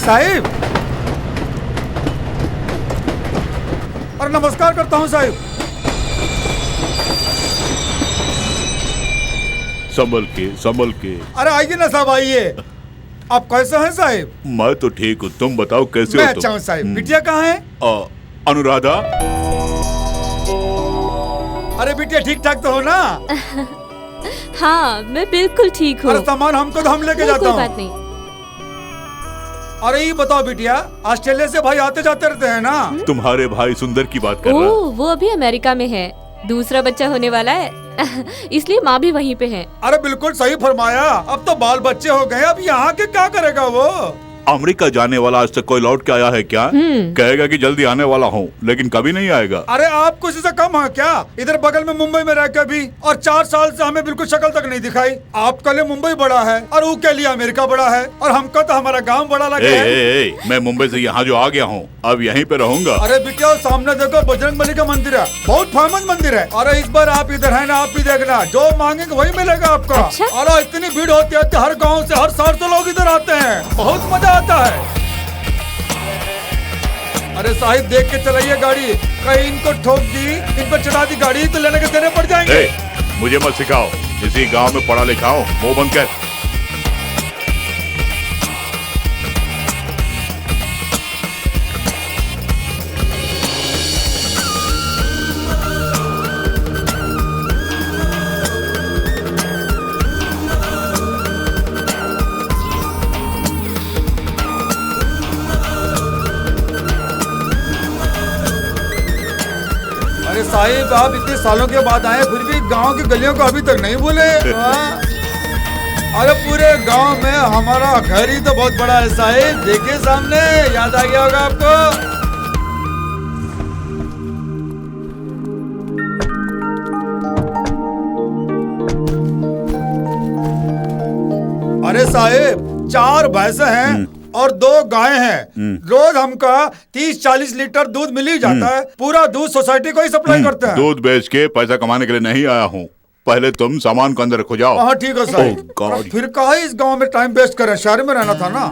साहिब, अरे नमस्कार करता हूँ साहिब। संभल के। अरे आइए ना साहब, आइए। आप कैसे हैं साहिब? मैं तो ठीक हूँ, तुम बताओ कैसे हो? मैं अच्छा हूँ साहिब। बिटिया कहाँ है? अनुराधा। अरे बिटिया ठीक ठाक तो हो ना? हाँ मैं बिल्कुल ठीक हूँ। अरे सामान हमको तो हम लेके जाता हूँ। कोई बात नहीं। अरे ये बताओ बिटिया, ऑस्ट्रेलिया से भाई आते जाते रहते हैं ना? तुम्हारे भाई सुंदर की बात कर रहा। वो अभी अमेरिका में है, दूसरा बच्चा होने वाला है इसलिए माँ भी वहीं पे है। अरे बिल्कुल सही फरमाया। अब तो बाल बच्चे हो गए, अब यहाँ के क्या करेगा वो? अमेरिका जाने वाला आज तक कोई लौट के आया है क्या? कहेगा कि जल्दी आने वाला हूँ, लेकिन कभी नहीं आएगा। अरे आप कुछ से कम है क्या? इधर बगल में मुंबई में रह के भी, और 4 साल से हमें बिल्कुल शक्ल तक नहीं दिखाई। आपके लिए मुंबई बड़ा है और वो के लिए अमेरिका बड़ा है, और हमको तो हमारा गांव बड़ा लगे है। मैं मुंबई से यहाँ जो आ गया हूँ, अब यहीं पे रहूंगा। अरे बिटिया सामने देखो, बजरंगबली का मंदिर है, बहुत फेमस मंदिर है। अरे इस बार आप इधर है ना, आप भी देखना, जो मांगेंगे वही मिलेगा आपको। अच्छा? अरे इतनी भीड़ होती है, हर गाँव से हर शहर से लोग इधर आते हैं, बहुत मजा आता है। अरे साहिब देख के चलाइए गाड़ी, कहीं इनको ठोक दी, इन पर चढ़ा दी गाड़ी तो लेने के देने पड़ जाएंगे। मुझे मत सिखाओ, इसी गांव में पढ़ा लिखा हूँ, मुंह बंद कर। साहिब आप इतने सालों के बाद आए, फिर भी गांव की गलियों को अभी तक नहीं भूले। अरे पूरे गांव में हमारा घर ही तो बहुत बड़ा है साहिब, देखिए सामने, याद आ गया होगा आपको। अरे साहिब 4 भैंसे हैं और 2 गाय हैं। रोज हमका 30-40 लीटर दूध मिल ही जाता है। पूरा दूध सोसाइटी को ही सप्लाई करते हैं। दूध बेच के पैसा कमाने के लिए नहीं आया हूँ, पहले तुम सामान को अंदर रखो, जाओ। हाँ ठीक है साहब। फिर कहा इस गांव में टाइम वेस्ट करें, शहर में रहना था ना।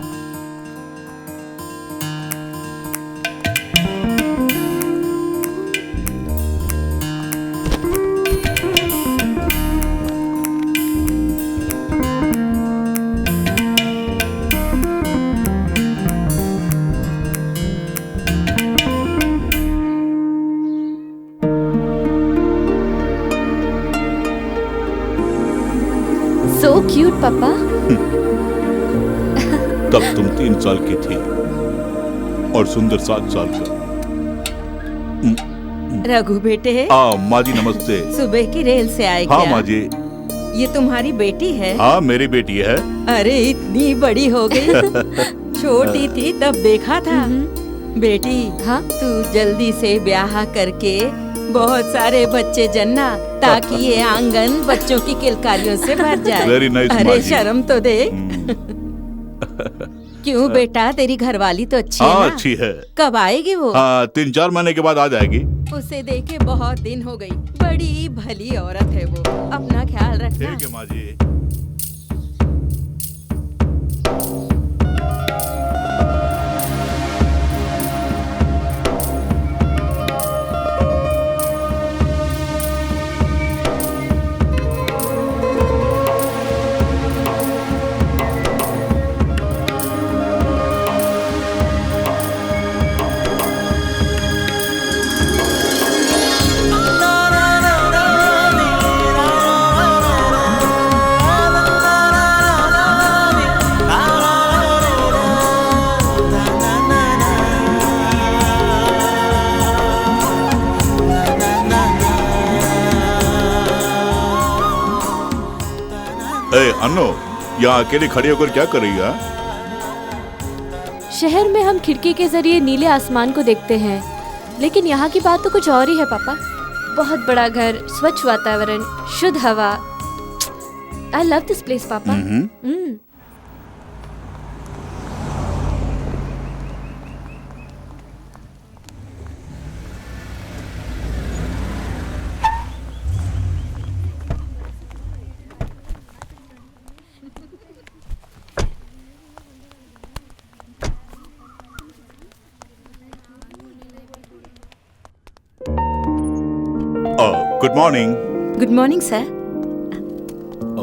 So cute, पापा। तब तुम 3 साल की थी और सुंदर 7 साल का। रघु बेटे, माँ जी नमस्ते। सुबह की रेल से आए हाँ क्या? माँ जी। ये तुम्हारी बेटी है? हाँ मेरी बेटी है। अरे इतनी बड़ी हो गई छोटी थी तब देखा था। बेटी हाँ? तू जल्दी से ब्याह करके बहुत सारे बच्चे जन्ना, ताकि ये आंगन बच्चों की किलकारियों से भर जाए। Very nice, अरे माँ जी। शर्म तो दे। क्यों बेटा, तेरी घरवाली तो अच्छी है हाँ ना? अच्छी है। कब आएगी वो? 3-4 महीने के बाद आ जाएगी। उसे देखे बहुत दिन हो गई, बड़ी भली औरत है वो। अपना ख्याल रखना। ठीक है माँ जी। अन्नो, यहाँ अकेले खड़ी होकर क्या कर रही है? शहर में हम खिड़की के जरिए नीले आसमान को देखते हैं, लेकिन यहाँ की बात तो कुछ और ही है पापा। बहुत बड़ा घर, स्वच्छ वातावरण, शुद्ध हवा। I love this place papa. Good morning. Good morning sir,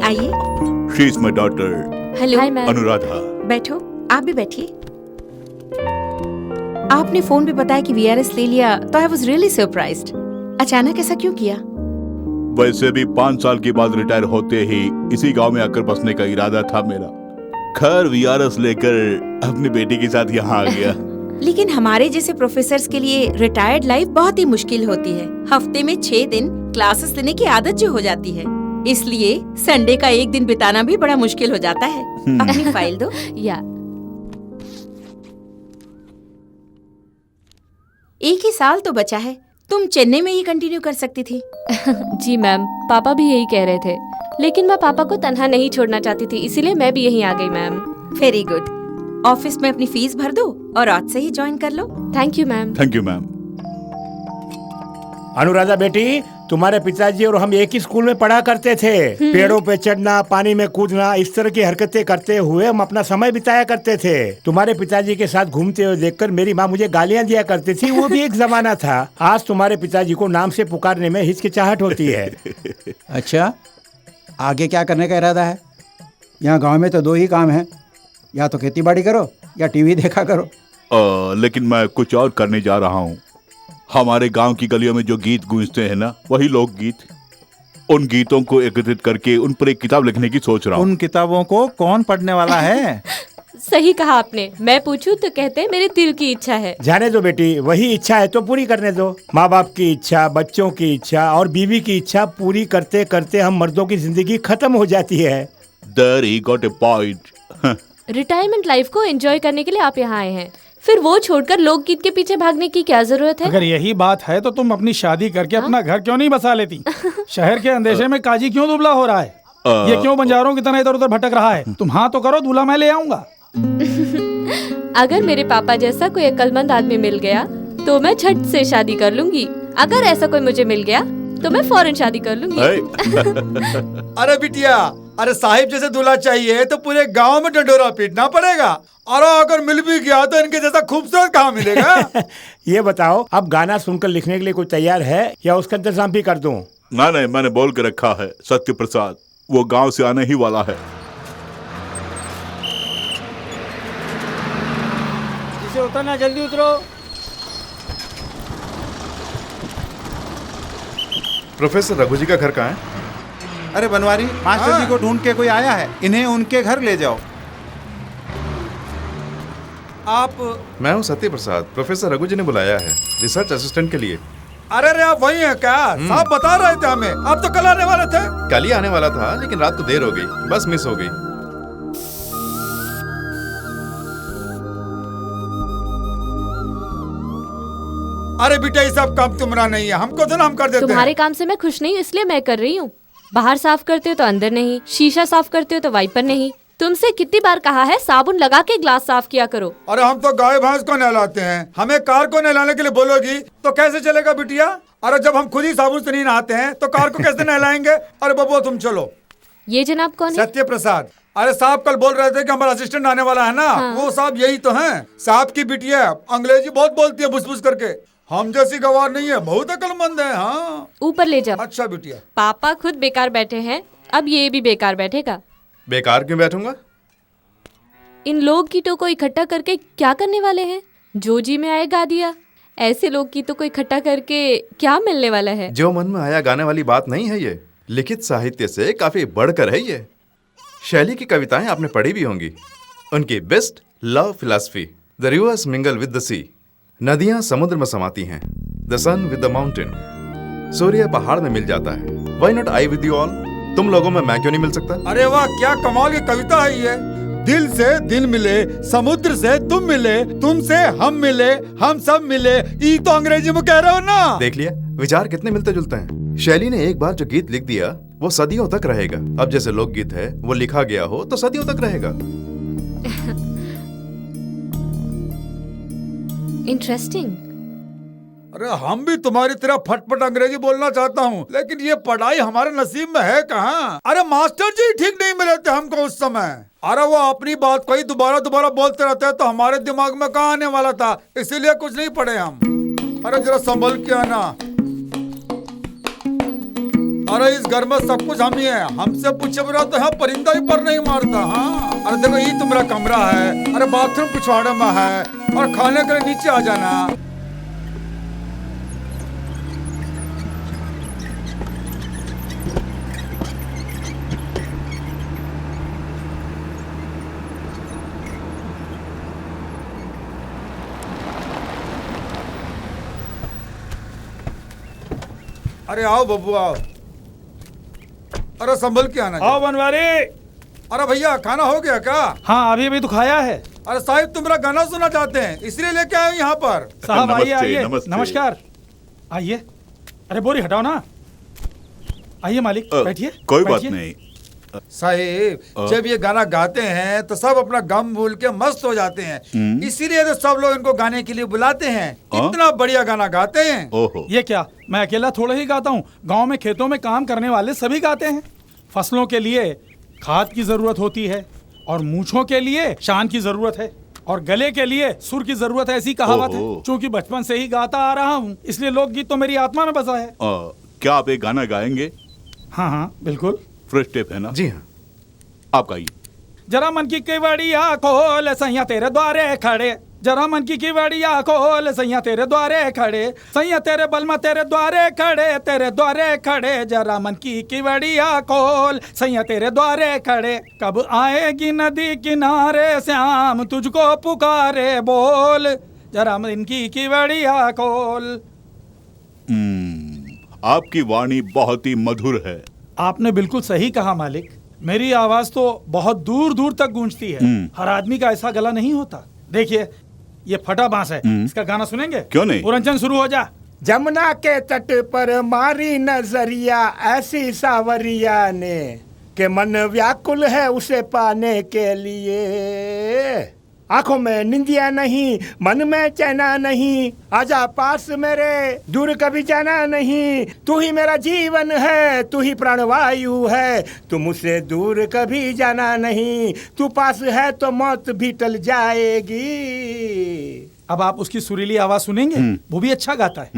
आइए। She is my daughter hello. Hi ma'am. Anuradha. बैठो, आप भी बैठिए। आपने फोन पे बताया कि वीआरएस ले लिया तो आई वाज रियली सरप्राइज्ड। अचानक ऐसा क्यों किया? वैसे भी 5 साल के बाद रिटायर होते ही इसी गांव में आकर बसने का इरादा था मेरा। खैर वीआरएस लेकर अपनी बेटी के साथ यहाँ आ गया। लेकिन हमारे जैसे प्रोफेसर्स के लिए रिटायर्ड लाइफ बहुत ही मुश्किल होती है। हफ्ते में 6 दिन क्लासेस लेने की आदत जो हो जाती है, इसलिए संडे का एक दिन बिताना भी बड़ा मुश्किल हो जाता है। अपनी फाइल दो। या एक ही साल तो बचा है, तुम चेन्नई में ही कंटिन्यू कर सकती थी। जी मैम, पापा भी यही कह रहे थे, लेकिन मैं पापा को तन्हा नहीं छोड़ना चाहती थी, इसीलिए मैं भी यहीं आ गई मैम। Very good. ऑफिस में अपनी फीस भर दो और आज से ही ज्वाइन कर लो। Thank you ma'am. Thank you ma'am. Anuradha बेटी, तुम्हारे पिताजी और हम एक ही स्कूल में पढ़ा करते थे। पेड़ों पे चढ़ना, पानी में कूदना, इस तरह की हरकतें करते हुए हम अपना समय बिताया करते थे। तुम्हारे पिताजी के साथ घूमते हुए देखकर मेरी माँ मुझे गालियाँ दिया करती थी, वो भी एक जमाना था। आज तुम्हारे पिताजी को नाम से पुकारने में हिचकिचाहट होती है। अच्छा, आगे क्या करने का इरादा है? यहाँ गांव में तो 2 ही काम हैं, या तो खेती बाड़ी करो या टीवी देखा करो। लेकिन मैं कुछ और करने जा रहा हूँ। हमारे गांव की गलियों में जो गीत गूंजते हैं ना, वही लोकगीत, उन गीतों को एकत्रित करके उन पर एक किताब लिखने की सोच रहा हूँ। उन किताबों को कौन पढ़ने वाला है? सही कहा आपने। मैं पूछूं तो कहते हैं मेरे दिल की इच्छा है। जाने दो बेटी, वही इच्छा है तो पूरी करने दो। माँ बाप की इच्छा, बच्चों की इच्छा और बीवी की इच्छा पूरी करते करते हम मर्दों की जिंदगी खत्म हो जाती है। There he got a point. Retirement life को एंजॉय करने के लिए आप यहाँ आए हैं, फिर वो छोड़कर लोकगीत के पीछे भागने की क्या जरूरत है? अगर यही बात है तो तुम अपनी शादी करके अपना घर क्यों नहीं बसा लेती? शहर के अंदेशे में काजी क्यों दुबला हो रहा है? ये क्यों बंजारों की तरह इधर उधर भटक रहा है? तुम हाँ तो करो, दूल्हा मैं ले आऊंगा। अगर मेरे पापा जैसा कोई अक्लमंद आदमी मिल गया तो मैं झट से शादी कर लूंगी। अगर ऐसा कोई मुझे मिल गया तो मैं फौरन शादी कर लूंगी। अरे बिटिया, अरे साहिब जैसे दूल्हा चाहिए तो पूरे गांव में डंडोरा पीटना पड़ेगा, और अगर मिल भी गया तो इनके जैसा खूबसूरत कहाँ मिलेगा? ये बताओ, अब गाना सुनकर लिखने के लिए कोई तैयार है या उसका इंतजाम भी कर दूं? नहीं, मैंने बोल के रखा है, सत्य प्रसाद वो गांव से आने ही वाला है। जिसे उतरना जल्दी उतरो। प्रोफेसर रघु जी का घर कहाँ है? अरे बनवारी, मास्टर जी को ढूंढ के कोई आया है, इन्हें उनके घर ले जाओ। आप? मैं हूँ सत्य प्रसाद, प्रोफेसर रघु जी ने बुलाया है रिसर्च असिस्टेंट के लिए। अरे आप वही हैं क्या? साहब बता रहे थे हमें, आप तो कल आने वाले थे। कल ही आने वाला था, लेकिन रात को देर हो गई, बस मिस हो गई। अरे बेटा, ये सब काम तुम्हारा नहीं है, हमको तो ना हम कर देते तुम्हारे हैं। काम से मैं खुश नहीं, इसलिए मैं कर रही हूँ। बाहर साफ करते हो तो अंदर नहीं, शीशा साफ करते हो तो वाइपर नहीं। तुमसे कितनी बार कहा है साबुन लगा के ग्लास साफ किया करो। अरे हम तो गाय भैंस को नहलाते हैं, हमें कार को नहलाने के लिए बोलोगी तो कैसे चलेगा बिटिया? अरे जब हम खुद ही साबुन से नहीं नहाते हैं तो कार को कैसे नहलाएंगे? अरे बबुआ तुम चलो। ये जनाब कौन है? सत्य प्रसाद। अरे साहब कल बोल रहे थे कि हमारा असिस्टेंट आने वाला है ना। हाँ। वो साहब यही तो हैं। साहब की बिटिया अंग्रेजी बहुत बोलती है, बुस करके। हम जैसी गवार नहीं है, बहुत अक्लमंद है। हाँ, ऊपर ले जाओ। अच्छा बिटिया। पापा खुद बेकार बैठे हैं, अब ये भी बेकार बैठेगा। बेकार क्यों बैठूंगा? इन लोकगीतों को इकट्ठा करके क्या करने वाले हैं? जो जी में आए गा दिया। ऐसे लोकगीतों को इकट्ठा करके क्या मिलने वाला है? जो मन में आया गाने वाली बात नहीं है ये, लिखित साहित्य से काफी बढ़कर है ये। शैली की कविताएं आपने पढ़ी भी होंगी। उनकी best love philosophy, the rivers mingle with the sea. नदियां समुद्र में समाती हैं, the sun with the mountain. सूर्य पहाड़ में मिल जाता है, why not I with you all. तुम लोगों में मैं क्यों नहीं मिल सकता? अरे वाह, क्या कमाल की कविता है ये। दिल से दिल मिले, समुद्र से तुम मिले, तुमसे हम मिले, हम सब मिले। ये तो अंग्रेजी में कह रहे हो ना। देख लिया, विचार कितने मिलते जुलते हैं। शैली ने एक बार जो गीत लिख दिया वो सदियों तक रहेगा। अब जैसे लोकगीत है वो लिखा गया हो तो सदियों तक रहेगा। इंटरेस्टिंग। अरे हम भी तुम्हारी तरह फटफट अंग्रेजी बोलना चाहता हूँ, लेकिन ये पढ़ाई हमारे नसीब में है कहाँ। अरे मास्टर जी ठीक नहीं मिले थे हमको उस समय। अरे वो अपनी बात को ही दोबारा बोलते रहते हैं तो हमारे दिमाग में कहाँ आने वाला था, इसीलिए कुछ नहीं पढ़े हम। अरे जरा संभल के आना। अरे इस घर में सब कुछ हम ही है, हमसे पूछे बिना तो यहाँ परिंदा ही पर नहीं मारता। हाँ अरे देखो ये तुम्हारा कमरा है, अरे बाथरूम पिछवाड़े में है, और खाने के लिए नीचे आ जाना। अरे आओ बब्बू आओ। अरे संभल के आना। आओ बनवारी। अरे भैया खाना हो गया क्या? हाँ अभी अभी तो खाया है। अरे साहिब तुम मेरा गाना सुनना चाहते हैं इसलिए लेके आए यहाँ पर। साहब आइए आइए। नमस्ते। नमस्कार आइए। अरे बोरी हटाओ ना। आइए मालिक बैठिए। कोई बात नहीं साहिब जब ये गाना गाते हैं तो सब अपना गम भूल के मस्त हो जाते हैं, इसीलिए तो सब लोग इनको गाने के लिए बुलाते हैं। इतना बढ़िया गाना गाते हैं। ओहो। ये क्या मैं अकेला थोड़ा ही गाता हूँ, गांव में खेतों में काम करने वाले सभी गाते हैं। फसलों के लिए खाद की जरूरत होती है, और मूछों के लिए शान की जरूरत है, और गले के लिए सुर की जरूरत है, ऐसी कहावत है। चूंकि बचपन से ही गाता आ रहा हूँ इसलिए लोकगीत तो मेरी आत्मा में बसा है। क्या आप एक गाना गाएंगे? हाँ हाँ बिल्कुल। फ्रेश टेप है ना? जी हाँ। आप गाइए। जरा मन की केवड़िया खोल सैया तेरे द्वारे खड़े, जरा मन की केवड़िया खोल सैया तेरे द्वारे खड़े, सैया तेरे बलमा तेरे द्वारे खड़े, तेरे द्वारे खड़े, जरा मन की केवड़िया खोल सैया तेरे द्वारे खड़े, कब आएगी नदी किनारे श्याम तुझको पुकारे बोल, जरा मन की केवड़िया खोल। आपकी वाणी बहुत ही मधुर है। आपने बिल्कुल सही कहा मालिक, मेरी आवाज तो बहुत दूर दूर तक गूंजती है। हर आदमी का ऐसा गला नहीं होता। देखिए ये फटा बांस है, इसका गाना सुनेंगे? क्यों नहीं? पुरंजन शुरू हो जा। जमुना के तट पर मारी नजरिया ऐसी सावरिया ने के मन व्याकुल है उसे पाने के लिए, आंखों में निंदिया नहीं मन में चैना नहीं, आजा पास मेरे दूर कभी जाना नहीं, तू ही मेरा जीवन है तू ही प्राणवायु है, तू मुझसे दूर कभी जाना नहीं, तू पास है तो मौत भी टल जाएगी। अब आप उसकी सुरीली आवाज सुनेंगे? वो भी अच्छा गाता है।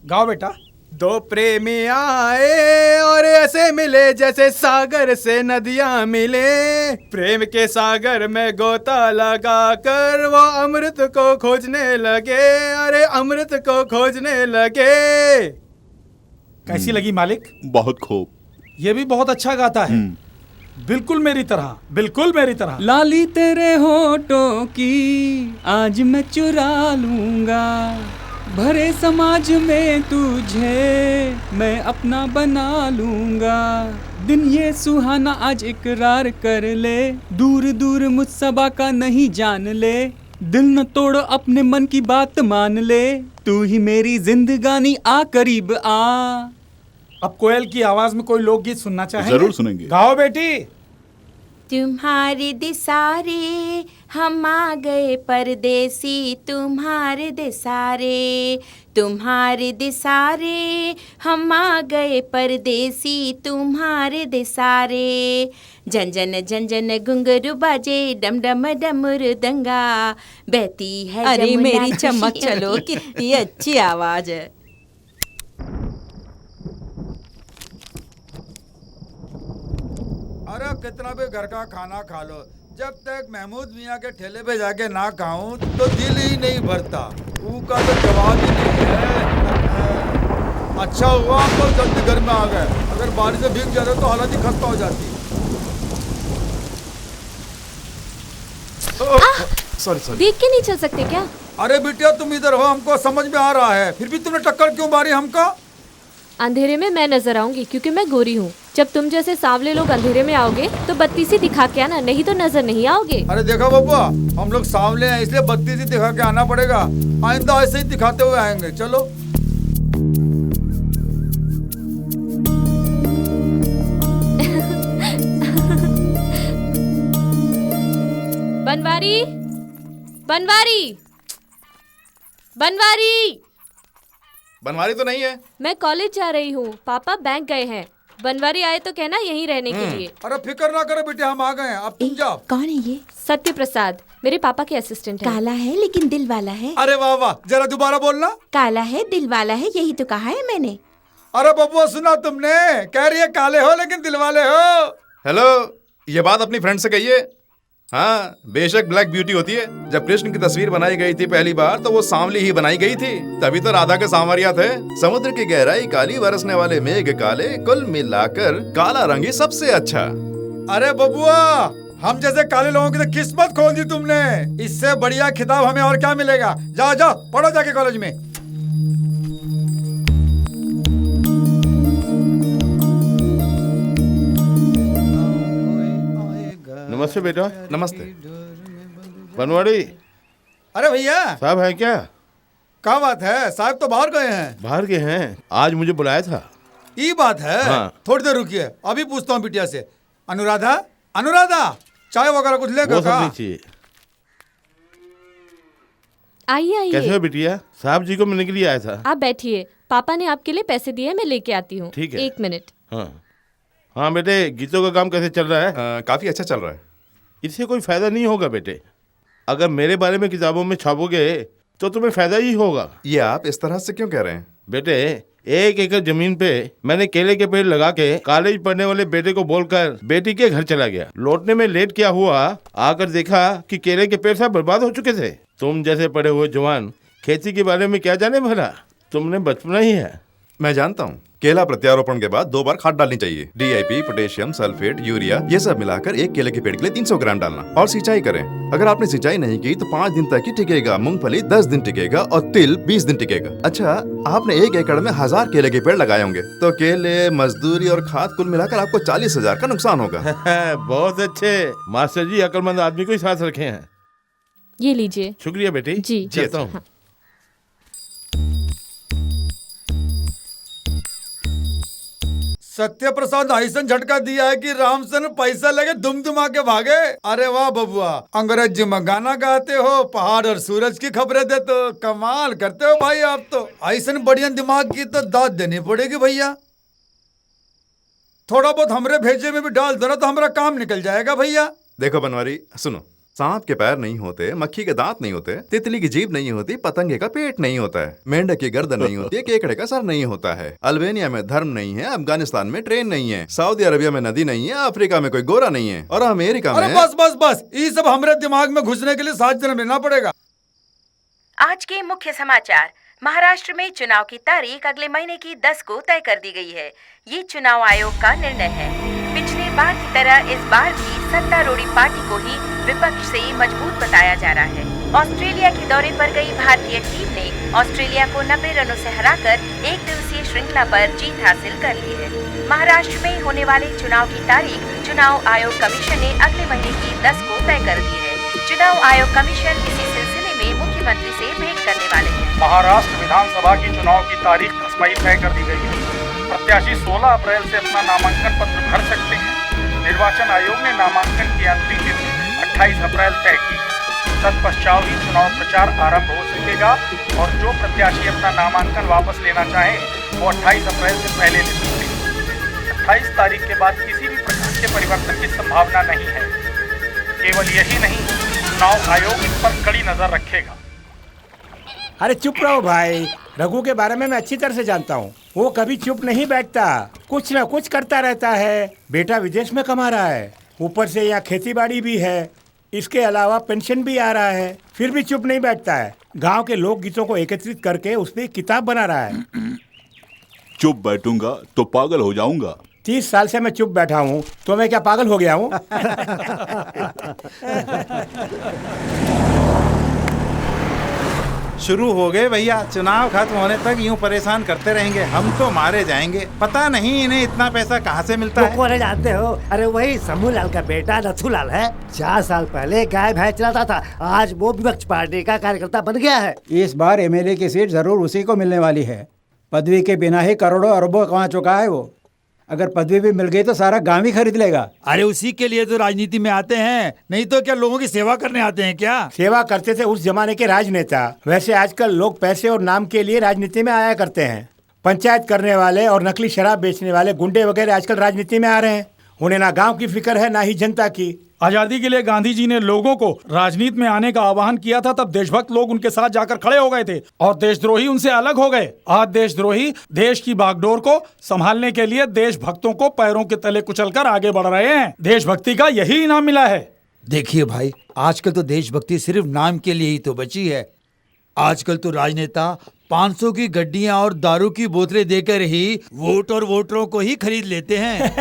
गाओ बेटा। दो प्रेमी आए और ऐसे मिले जैसे सागर से नदियां मिले, प्रेम के सागर में गोता लगा कर वो अमृत को खोजने लगे, अरे अमृत को खोजने लगे। कैसी लगी मालिक? बहुत खूब। ये भी बहुत अच्छा गाता है, बिल्कुल मेरी तरह, बिल्कुल मेरी तरह। लाली तेरे होठों की आज मैं चुरा लूंगा, भरे समाज में तुझे मैं अपना बना लूंगा, दिन ये सुहाना आज इकरार कर ले, दूर दूर मुझ सबा का नहीं जान ले, दिल न तोड़ अपने मन की बात मान ले, तू ही मेरी जिंदगानी आ करीब आ। अब कोयल की आवाज में कोई लोकगीत सुनना चाहेंगे? जरूर सुनेंगे। गाओ बेटी। तुम्हारे दिसारे हम आ गए परदेसी, तुम्हारे दिसारे, तुम्हारे दिसारे हम आ गए परदेसी, तुम्हारे दिसारे, जन जन घुंघरू बाजे डम डम डमरू दंगा, बहती है अरे मेरी चमक चलो कितनी अच्छी आवाज है। अरे कितना भी घर का खाना खा लो, जब तक महमूद मियाँ के ठेले पे जाके ना खाऊं तो दिल ही नहीं भरता। का तो जवाब ही नहीं है। अच्छा हुआ हम लोग जल्दी घर में आ गए, अगर बारिश से भीग जाते तो हालत ही खस्ता हो जाती। सॉरी। देख के नहीं चल सकते क्या? अरे बिटिया तुम इधर हो, हमको समझ में आ रहा है, फिर भी तुमने टक्कर क्यों मारी हमको? अंधेरे में मैं नजर आऊंगी क्योंकि मैं गोरी हूँ। जब तुम जैसे सांवले लोग अंधेरे में आओगे तो बत्ती सी दिखा के आना, नहीं तो नजर नहीं आओगे। अरे देखो बब्बा, हम लोग सांवले हैं इसलिए बत्ती सी दिखा के आना पड़ेगा, आइंदा ऐसे ही दिखाते हुए आएंगे। चलो। बनवारी, बनवारी, बनवारी। बनवारी तो नहीं है। मैं कॉलेज जा रही हूँ, पापा बैंक गए हैं, बनवारी आए तो कहना यहीं रहने के लिए। अरे फिक्र ना करो बेटे, हम आ गए हैं, अब तुम जाओ। कौन है ये? सत्य प्रसाद, मेरे पापा के असिस्टेंट हैं। काला है लेकिन दिल वाला है। अरे वाह वाह, जरा दोबारा बोलना। काला है दिल वाला है, यही तो कहा है मैंने। अरे बबुआ सुना तुमने, कह रही है काले हो लेकिन दिलवाले हो। हेलो, ये बात अपनी फ्रेंड से कहिए। हाँ, बेशक ब्लैक ब्यूटी होती है। जब कृष्ण की तस्वीर बनाई गई थी पहली बार तो वो सांवली ही बनाई गई थी, तभी तो राधा के सांवरिया थे। समुद्र की गहराई काली, बरसने वाले मेघ काले, कुल मिलाकर काला रंग ही सबसे अच्छा। अरे बबुआ, हम जैसे काले लोगों की तो किस्मत खोल दी तुमने। इससे बढ़िया खिताब हमें और क्या मिलेगा। जाओ जाओ पढ़ो जाके कॉलेज में। नमस्ते बेटा। नमस्ते। बनवाड़ी अरे भैया साहब है क्या? क्या बात है, साहब तो बाहर गए हैं। बाहर गए हैं, आज मुझे बुलाया था। ये बात है। हाँ। थोड़ी देर रुकिए, अभी पूछता हूँ बिटिया से। अनुराधा, अनुराधा चाय वगैरह कुछ लेकर वो सब का? नहीं चाहिए। आइए कैसे आइए, हो बिटिया? साहब जी को मिलने के लिए आया था। आप बैठिए। पापा ने आपके लिए पैसे दिए, मैं लेके आती हूँ। ठीक है। 1 मिनट। हाँ हाँ बेटे, गीतों का काम कैसे चल रहा है? काफी अच्छा चल रहा है। इससे कोई फायदा नहीं होगा बेटे। अगर मेरे बारे में किताबों में छापोगे तो तुम्हें फायदा ही होगा। ये आप इस तरह से क्यों कह रहे हैं? बेटे, 1 एकड़ जमीन पे मैंने केले के पेड़ लगा के कॉलेज पढ़ने वाले बेटे को बोलकर बेटी के घर चला गया। लौटने में लेट क्या हुआ, आकर देखा कि केले के पेड़ सब बर्बाद हो चुके थे। तुम जैसे पढ़े हुए जवान खेती के बारे में क्या जाने भला, तुमने बचपना ही है। मैं जानता हूँ, केला प्रत्यारोपण के बाद 2 बार खाद डालनी चाहिए। DIP, पोटेशियम, सल्फेट, यूरिया, ये सब मिलाकर 1 केले के पेड़ के लिए 300 ग्राम डालना। और सिंचाई करें। अगर आपने सिंचाई नहीं की तो 5 दिन तक ही टिकेगा। मूंगफली 10 दिन टिकेगा और तिल 20 दिन टिकेगा। अच्छा, आपने 1 एकड़ में 1000 केले के पेड़ लगाए होंगे, तो केले, मजदूरी और खाद कुल मिलाकर आपको 40,000 का नुकसान होगा। बहुत अच्छे मास्टर जी, अक्लमंद आदमी को ही साथ रखे हैं। ये लीजिए। शुक्रिया बेटी। जी। चलता हूँ। हाँ। सत्य प्रसाद ऐसा झटका दिया है कि रामसन पैसा लगे दुम दुमा के भागे। अरे वाह बबुआ, अंग्रेजी में गाना गाते हो, पहाड़ और सूरज की खबरें देते हो, कमाल करते हो भाई आप तो। ऐसा बढ़िया दिमाग की तो दाद देनी पड़ेगी भैया। थोड़ा बहुत हमरे भेजे में भी डाल दो ना तो हमारा काम निकल जाएगा भैया। देखो बनवारी, सुनो। सांप के पैर नहीं होते, मक्खी के दांत नहीं होते, तितली की जीभ नहीं होती, पतंगे का पेट नहीं होता है, मेंढक की गर्दन नहीं होती, केकड़े का सर नहीं होता है, अल्बानिया में धर्म नहीं है, अफगानिस्तान में ट्रेन नहीं है, सऊदी अरबिया में नदी नहीं है, अफ्रीका में कोई गोरा नहीं है, और अमेरिका में। बस बस बस, ये सब हमारे दिमाग में घुसने के लिए 7 जन्म लेना पड़ेगा। आज के मुख्य समाचार। महाराष्ट्र में चुनाव की तारीख अगले महीने की 10 को तय कर दी गई है। ये चुनाव आयोग का निर्णय है। पिछले बार की तरह इस बार भी सत्तारूढ़ी पार्टी को ही विपक्ष से मजबूत बताया जा रहा है। ऑस्ट्रेलिया के दौरे पर गई भारतीय टीम ने ऑस्ट्रेलिया को 90 रनों से हराकर 1 दिवसीय श्रृंखला पर जीत हासिल कर ली है। महाराष्ट्र में होने वाले चुनाव की तारीख चुनाव आयोग कमीशन ने अगले महीने की 10 को तय कर दी है। चुनाव आयोग कमीशन इसी सिलसिले में मुख्यमंत्री से भेंट करने वाले हैं। महाराष्ट्र विधानसभा की चुनाव की तारीख 10 मई तय कर दी गई है। प्रत्याशी 16 अप्रैल से अपना नामांकन पत्र भर सकते हैं। निर्वाचन आयोग ने नामांकन की अंतिम तिथि 28 अप्रैल तय की है। तत्पश्चात ही चुनाव प्रचार आरंभ हो सकेगा और जो प्रत्याशी अपना नामांकन वापस लेना चाहे वो 28 अप्रैल से पहले ले सकते हैं। 28 तारीख के बाद किसी भी प्रकार के परिवर्तन की संभावना नहीं है। केवल यही नहीं, चुनाव आयोग इस पर कड़ी नजर रखेगा। अरे चुप रहो भाई, रघु के बारे में मैं अच्छी तरह से जानता हूँ। वो कभी चुप नहीं बैठता, कुछ ना कुछ करता रहता है। बेटा विदेश में कमा रहा है, ऊपर से यहाँ खेती बाड़ी भी है, इसके अलावा पेंशन भी आ रहा है, फिर भी चुप नहीं बैठता है। गांव के लोक गीतों को एकत्रित करके उस पर किताब बना रहा है। चुप बैठूंगा तो पागल हो जाऊंगा। 30 साल से मैं चुप बैठा हूँ, तो मैं क्या पागल हो गया हूँ? शुरू हो गए भैया। चुनाव खत्म होने तक यूं परेशान करते रहेंगे, हम तो मारे जाएंगे। पता नहीं इन्हें इतना पैसा कहाँ से मिलता है। कौन जानते हो? अरे वही समूहलाल का बेटा नथुलाल है। 4 साल पहले गाय भैंस चलाता था, आज वो विपक्ष पार्टी का कार्यकर्ता बन गया है। इस बार MLA की सीट जरूर उसी को मिलने वाली है। पदवी के बिना ही करोड़ों अरबों कमा चुका है वो। अगर पदवी भी मिल गई तो सारा गांव ही खरीद लेगा। अरे उसी के लिए तो राजनीति में आते हैं, नहीं तो क्या लोगों की सेवा करने आते हैं क्या? सेवा करते थे उस जमाने के राजनेता, वैसे आजकल लोग पैसे और नाम के लिए राजनीति में आया करते हैं। पंचायत करने वाले और नकली शराब बेचने वाले गुंडे वगैरह आजकल राजनीति में आ रहे हैं। उन्हें ना गांव की फिक्र है ना ही जनता की। आजादी के लिए गांधी जी ने लोगों को राजनीति में आने का आह्वान किया था, तब देशभक्त लोग उनके साथ जाकर खड़े हो गए थे और देशद्रोही उनसे अलग हो गए। आज देशद्रोही देश की बागडोर को संभालने के लिए देशभक्तों को पैरों के तले कुचलकर आगे बढ़ रहे हैं। देशभक्ति का यही इनाम मिला है। देखिए भाई, आजकल तो देशभक्ति सिर्फ नाम के लिए ही तो बची है। आजकल तो राजनेता 500 की गड्डियां और दारू की बोतलें देकर ही वोट और वोटरों को ही खरीद लेते हैं।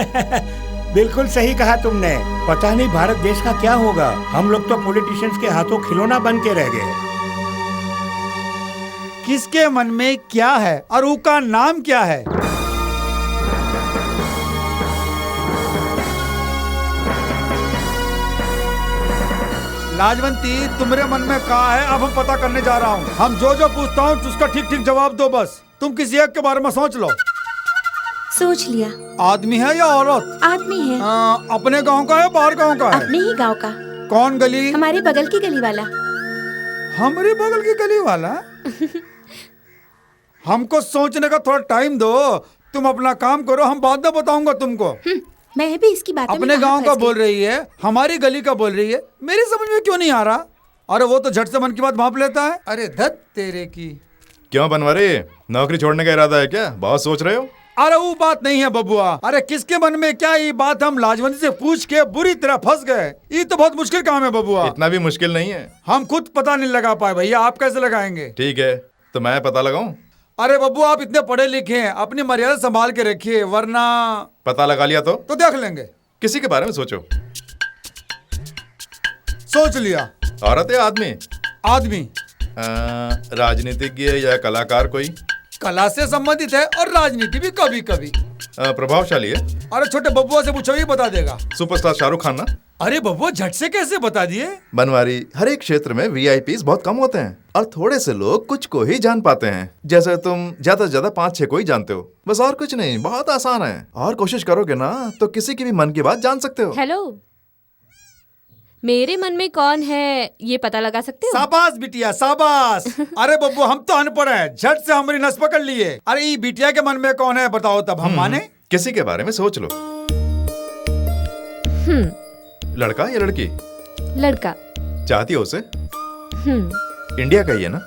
बिल्कुल सही कहा तुमने। पता नहीं भारत देश का क्या होगा। हम लोग तो पॉलिटिशियंस के हाथों खिलौना बन के रह गए। किसके मन में क्या है और उसका नाम क्या है? लाजवंती, तुम्हारे मन में क्या है अब हम पता करने जा रहा हूँ। हम जो जो पूछता हूँ उसका ठीक ठीक जवाब दो बस। तुम किसी एक के बारे में सोच लो। सोच लिया। आदमी है या औरत? आदमी है। अपने गांव का है बाहर गांव का है? अपने ही गांव का। कौन गली? हमारे बगल की गली वाला। हमारे बगल की गली वाला? हमको सोचने का थोड़ा टाइम दो। तुम अपना काम करो, हम बाद में बताऊंगा तुमको। मैं भी इसकी बात अपने गांव का बोल रही है, हमारी गली का बोल रही है। मेरी समझ में क्यों नहीं आ रहा? अरे वो तो झट से मन की बात भाप लेता है। अरे धत तेरे की। क्यों बनवारी, नौकरी छोड़ने का इरादा है क्या? बहुत सोच रहे हो? अरे वो बात नहीं है बबुआ। अरे किसके मन में क्या, ये बात हम लाजवंती से पूछ के बुरी तरह फंस गए। ये तो बहुत मुश्किल काम है बबुआ। इतना भी मुश्किल नहीं है। हम खुद पता नहीं लगा पाए भैया, आप कैसे लगाएंगे? ठीक है, तो मैं पता लगाऊं? अरे बबुआ, आप इतने पढ़े लिखे हैं, अपनी मर्यादा संभाल के रखिए, वरना पता लगा लिया तो देख लेंगे। किसी के बारे में सोचो। सोच लिया। औरत या आदमी? आदमी। राजनीतिज्ञ या कलाकार? कोई कला से संबंधित है और राजनीति भी कभी कभी। प्रभावशाली है? अरे छोटे बबुआ से पूछो, ही बता देगा। सुपरस्टार शाहरुख खान ना? अरे बबुआ, झट से कैसे बता दिए? बनवारी, हर एक क्षेत्र में वीआईपीज बहुत कम होते हैं और थोड़े से लोग कुछ को ही जान पाते हैं। जैसे तुम ज्यादा से ज्यादा 5-6 को ही जानते हो, बस। और कुछ नहीं, बहुत आसान है। और कोशिश करोगे ना तो किसी की भी मन की बात जान सकते हो। हेलो, मेरे मन में कौन है ये पता लगा सकते हो? शाबाश बिटिया, शाबाश। अरे बब्बू, हम तो अनपढ़ हैं, झट से हमारी नस पकड़ लिए। अरे ये बिटिया के मन में कौन है बताओ, तब हम माने। किसी के बारे में सोच लो। लड़का या लड़की? लड़का। चाहती हो उसे? इंडिया का ही है ना?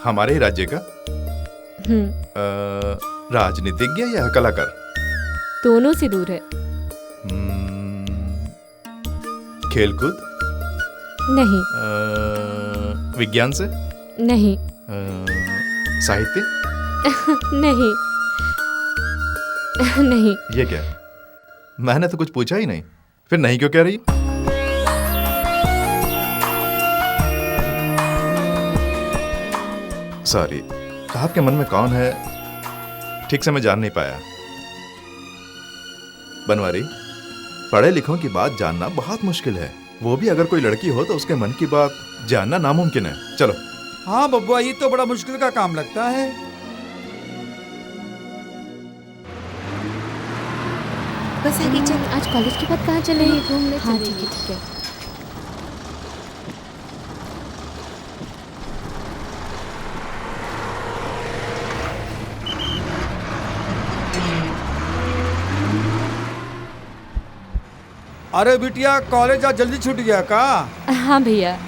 हमारे ही राज्य का? राजनीतिज्ञ या कलाकार? दोनों से दूर है। खेलकूद? नहीं। विज्ञान से? नहीं। साहित्य? नहीं। नहीं। ये क्या? मैंने तो कुछ पूछा ही नहीं, फिर नहीं क्यों कह रही? सॉरी, आपके मन में कौन है ठीक से मैं जान नहीं पाया। बनवारी, पढ़े लिखों की बात जानना बहुत मुश्किल है, वो भी अगर कोई लड़की हो तो उसके मन की बात जानना नामुमकिन है। चलो। हाँ बब्बुआ, ये तो बड़ा मुश्किल का काम लगता है। बस आगे चल। आज कॉलेज के बाद कहाँ चले? घूमने। हाँ ठीक है ठीक है। अरे बिटिया, कॉलेज आज जल्दी छूट गया का? हाँ भैया।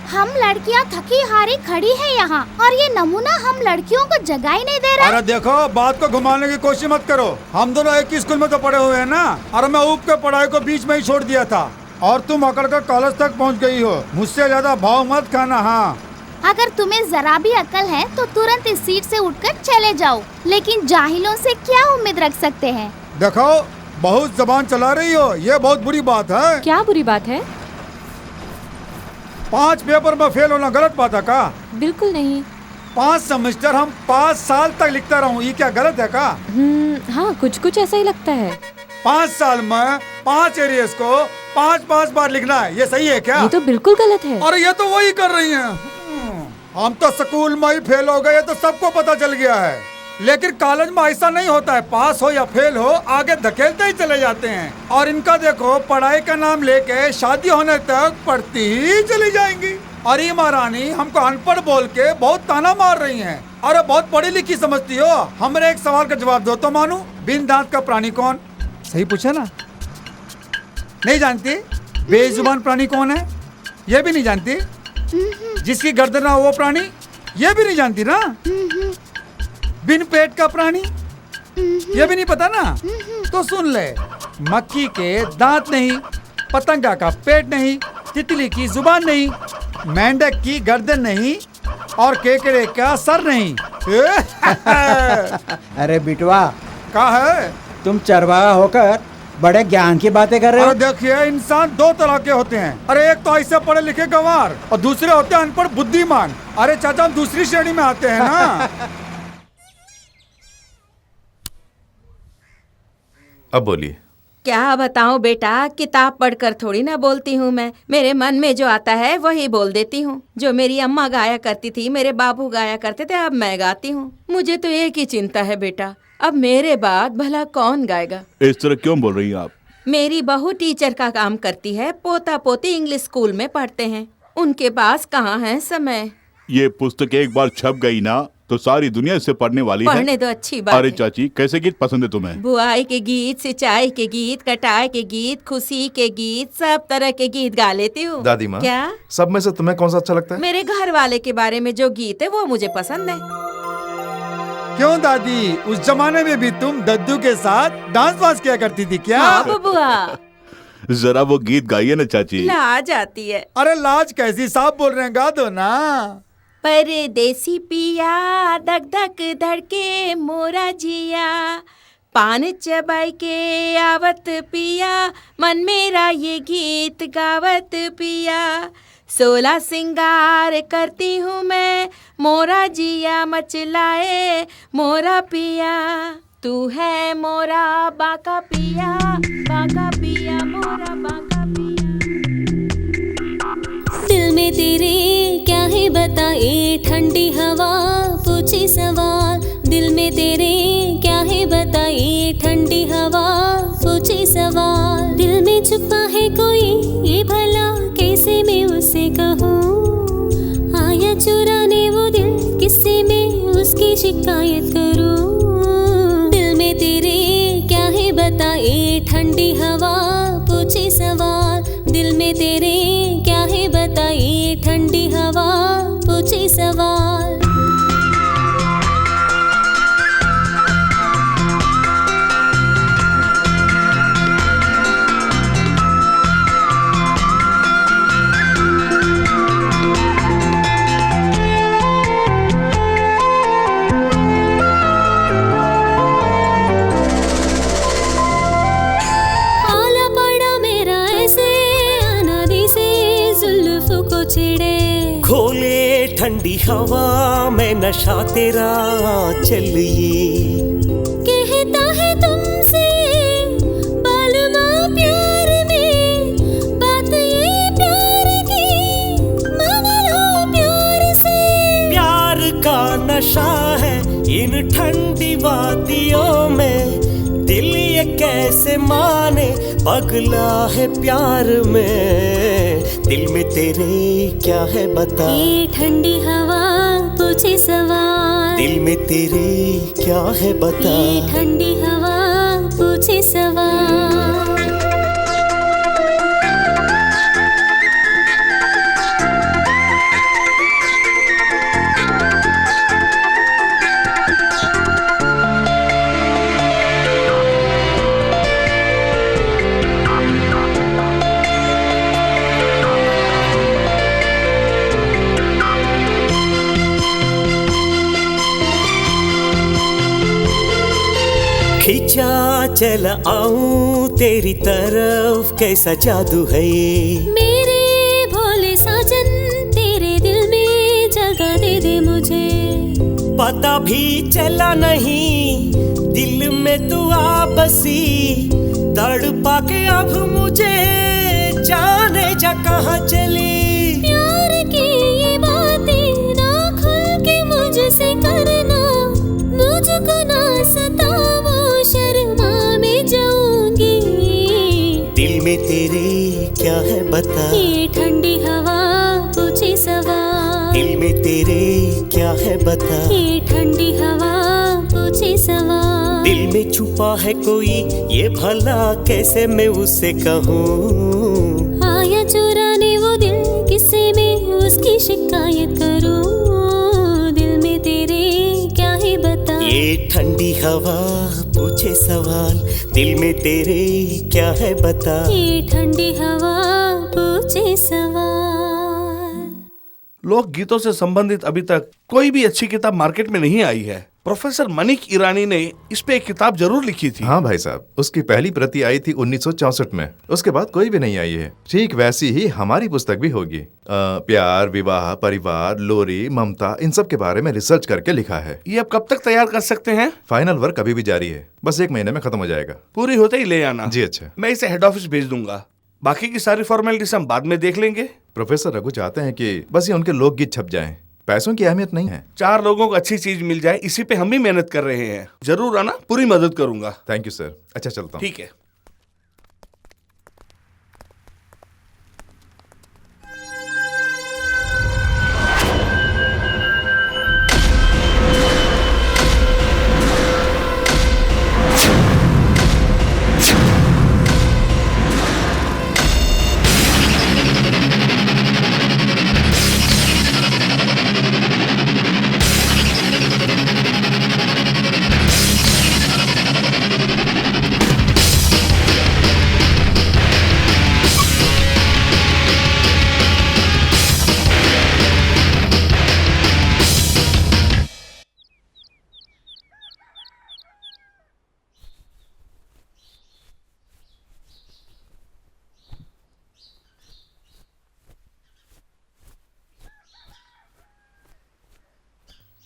हम लड़कियां थकी हारी खड़ी हैं यहाँ, और ये नमूना हम लड़कियों को जगह ही नहीं दे रहा। अरे देखो, बात को घुमाने की कोशिश मत करो। हम दोनों एक ही स्कूल में तो पढ़े हुए हैं ना। और मैं ऊप के पढ़ाई को बीच में ही छोड़ दिया था, और तुम अकड़ कर कॉलेज तक पहुँच गई हो। मुझसे ज्यादा भाव मत खाना। हाँ, अगर तुम्हें जरा भी अकल है तो तुरंत इस सीट से उठकर चले जाओ, लेकिन जाहिलों से क्या उम्मीद रख सकते हैं? देखो, बहुत जबान चला रही हो, ये बहुत बुरी बात है। क्या बुरी बात है? 5 पेपर में फेल होना गलत बात है का? बिल्कुल नहीं। 5 सेमेस्टर हम 5 साल तक लिखता रहूं, ये क्या गलत है का? हाँ, कुछ कुछ ऐसा ही लगता है। 5 साल में 5 एरियर्स को 5-5 बार लिखना है, ये सही है क्या? ये तो बिल्कुल गलत है। अरे ये तो वही कर रही हैं। हम तो स्कूल में ही फेल हो गए, तो सबको पता चल गया है। लेकिन कॉलेज में ऐसा नहीं होता है, पास हो या फेल हो आगे धकेलते ही चले जाते हैं। और इनका देखो, पढ़ाई का नाम लेके शादी होने तक पढ़ती ही चली जाएंगी। और ये महारानी हमको अनपढ़ बोल के बहुत ताना मार रही हैं। अरे बहुत पढ़ी लिखी समझती हो। हमारे एक सवाल का जवाब दो तो मानू, बिन दांत का प्राणी कौन? सही पूछा ना? नहीं जानती? बेजुबान प्राणी कौन है ये भी नहीं जानती? जिसकी गर्दन ना हो वो प्राणी ये भी नहीं जानती ना? बिन पेट का प्राणी ये भी नहीं पता ना? तो सुन ले, मक्खी के दांत नहीं, पतंगा का पेट नहीं, तितली की जुबान नहीं, मेंढक की गर्दन नहीं और केकड़े का सर नहीं। अरे बिटवा, क्या है? तुम चरवाहा होकर बड़े ज्ञान की बातें कर रहे हो। अरे देखिए, इंसान दो तरह के होते हैं। अरे एक तो ऐसे पढ़े लिखे गंवार और दूसरे होते हैं अनपढ़ बुद्धिमान। अरे चाचा, हम दूसरी श्रेणी में आते हैं ना। अब बोलिए। क्या बताऊं बेटा, किताब पढ़कर थोड़ी ना बोलती हूँ मैं। मेरे मन में जो आता है वही बोल देती हूँ। जो मेरी अम्मा गाया करती थी, मेरे बाबू गाया करते थे, अब मैं गाती हूँ। मुझे तो एक ही चिंता है बेटा, अब मेरे बाद भला कौन गाएगा। इस तरह क्यों बोल रही हैं आप? मेरी बहू टीचर का काम करती है, पोता पोती इंग्लिश स्कूल में पढ़ते हैं, उनके पास कहाँ है समय। ये पुस्तक एक बार छप गई ना तो सारी दुनिया इससे पढ़ने वाली है। पढ़ने तो अच्छी बात अरे है। चाची, कैसे गीत पसंद है तुम्हें? बुआई के गीत, सिंचाई के गीत, कटाई के गीत, खुशी के गीत, सब तरह के गीत गा लेती हूँ। दादी माँ, क्या? सब में से तुम्हें कौन सा अच्छा लगता है? मेरे घर वाले के बारे में जो गीत है वो मुझे पसंद है। क्यों दादी, उस जमाने में भी तुम दद्दू के साथ डांस वांस किया करती थी क्या? हाँ बबुआ। जरा वो गीत गाइए ना चाची। लाज आती है। अरे लाज कैसी, साफ बोल रहे हैं, गा दो ना। परदेसी पिया धक धक धड़के मोरा जिया, पान चबाई के आवत पिया, मन मेरा ये गीत गावत पिया। 16 सिंगार करती हूँ मैं, मोरा जिया मचलाए मोरा पिया। तू है मोरा बाका पिया, बाका पिया मोरा बाका पिया। दिल में तेरे क्या है बताए, ठंडी हवा पूछे सवाल। दिल में तेरे क्या है बताए, ठंडी हवा पूछे सवाल। दिल में छुपा है कोई ये भला, कैसे मैं उसे कहूँ। आया चुराने वो दिल, किससे मैं उसकी शिकायत करूँ। दिल में तेरे क्या है बताए, ठंडी हवा पूछे सवाल। दिल में तेरे क्या है बताए, ठंडी हवा पूछे सवाल। खोले ठंडी हवा में नशा तेरा चलिए। कहता है तुमसे बालमा प्यार में, बात ये प्यार की मान लो प्यार से। प्यार का नशा है इन ठंडी वादियों में, दिल ये कैसे माने पगला है प्यार में। दिल में तेरे क्या है बता, ये ठंडी हवा पूछे सवाल। दिल में तेरे क्या है बता, ये ठंडी हवा पूछे सवाल। खींचा चल आऊं तेरी तरफ, कैसा जादू है ये। मेरे भोले साजन तेरे दिल में जगह दे दे मुझे। पता भी चला नहीं दिल में तू आ बसी, तड़पा के अब मुझे जाने जा कहाँ चली। प्यार की ये बातें ना खुल के मुझसे करना, मुझको ना सताओ शर्मा में जाऊंगी। दिल में तेरे क्या है बता, ये ठंडी हवा पूछे सवाल। दिल में तेरे क्या है बता, ये ठंडी हवा पूछे सवाल। दिल में छुपा है कोई ये भला कैसे मैं उसे कहूँ। आया चुराने वो दिल किससे मैं उसकी शिकायत करूँ। दिल में तेरे क्या है बता। ये ठंडी हवा पूछे सवाल, दिल में तेरे क्या है बता। ये ठंडी हवा पूछे सवाल। लोक गीतों से संबंधित अभी तक कोई भी अच्छी किताब मार्केट में नहीं आई है। प्रोफेसर मनिक ईरानी ने इस पे एक किताब जरूर लिखी थी। हाँ भाई साहब, उसकी पहली प्रति आई थी 1964 में। उसके बाद कोई भी नहीं आई है। ठीक वैसी ही हमारी पुस्तक भी होगी। प्यार, विवाह, परिवार, लोरी, ममता, इन सब के बारे में रिसर्च करके लिखा है। ये अब कब तक तैयार कर सकते हैं? फाइनल वर्क अभी भी जारी है, बस 1 महीने में खत्म हो जाएगा। पूरी होते ही ले आना। जी अच्छा। मैं इसे हेड ऑफिस भेज दूंगा, बाकी की सारी फॉर्मेलिटीज हम बाद में देख लेंगे। प्रोफेसर रघु चाहते हैं कि बस ये उनके लोकगीत छप जाएं। पैसों की अहमियत नहीं है। 4 लोगों को अच्छी चीज मिल जाए, इसी पे हम भी मेहनत कर रहे हैं। जरूर आना, पूरी मदद करूंगा। Thank you sir. अच्छा चलता हूँ। ठीक है।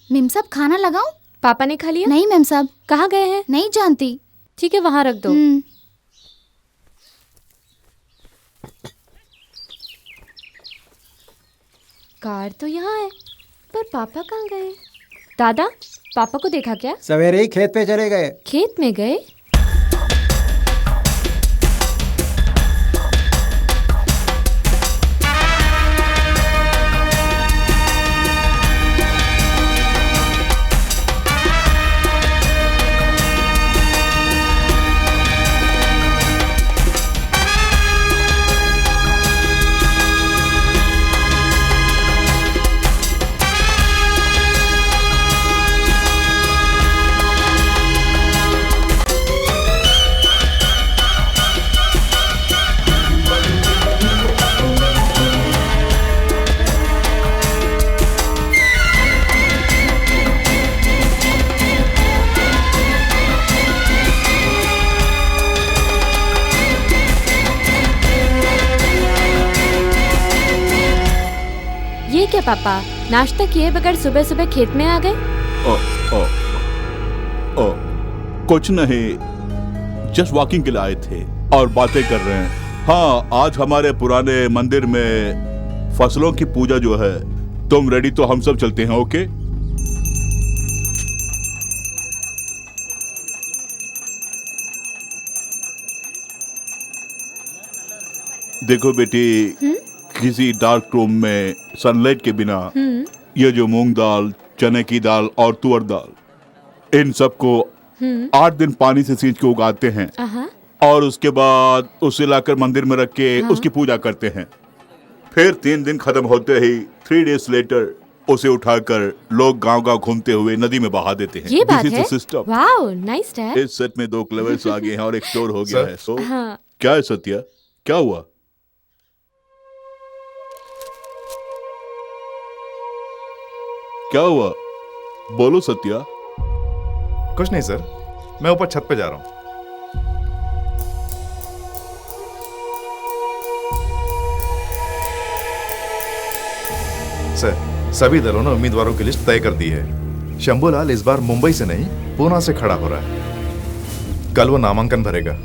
मेम साहब खाना लगाऊं? पापा ने खा लिया? नहीं मेम साहब। कहाँ गए हैं? नहीं जानती। ठीक है, वहां रख दो। कार तो यहाँ है, पर पापा कहाँ गए? दादा, पापा को देखा क्या? सवेरे ही खेत पे चले गए। खेत में गए? क्या पापा, नाश्ता किए बगैर सुबह सुबह खेत में आ गए? कुछ नहीं, जस्ट वॉकिंग के लिए आए थे और बातें कर रहे हैं। हाँ, आज हमारे पुराने मंदिर में फसलों की पूजा जो है, तुम रेडी तो हम सब चलते हैं। ओके? देखो बेटी, किसी डार्क रूम में सनलाइट के बिना ये जो मूंग दाल, चने की दाल और तुअर दाल, इन सबको 8 दिन पानी से सींच के उगाते हैं और उसके बाद उसे लाकर मंदिर में रख के उसकी पूजा करते हैं। फिर 3 दिन खत्म होते ही 3 डेज लेटर उसे उठाकर लोग गांव-गांव घूमते हुए नदी में बहा देते हैं। ये बात है? सिस्टम। Wow, nice dad. इस सेट में 2 क्लेवर्स आ गए हैं और एक स्टोर हो गया है। सो हाँ। क्या है सत्या, क्या हुआ? क्या हुआ? बोलो सत्या। कुछ नहीं सर, मैं ऊपर छत पे जा रहा हूँ। सर, सभी दलों ने उम्मीदवारों की लिस्ट तय कर दी है। शंभूलाल इस बार मुंबई से नहीं, पूना से खड़ा हो रहा है। कल वो नामांकन भरेगा।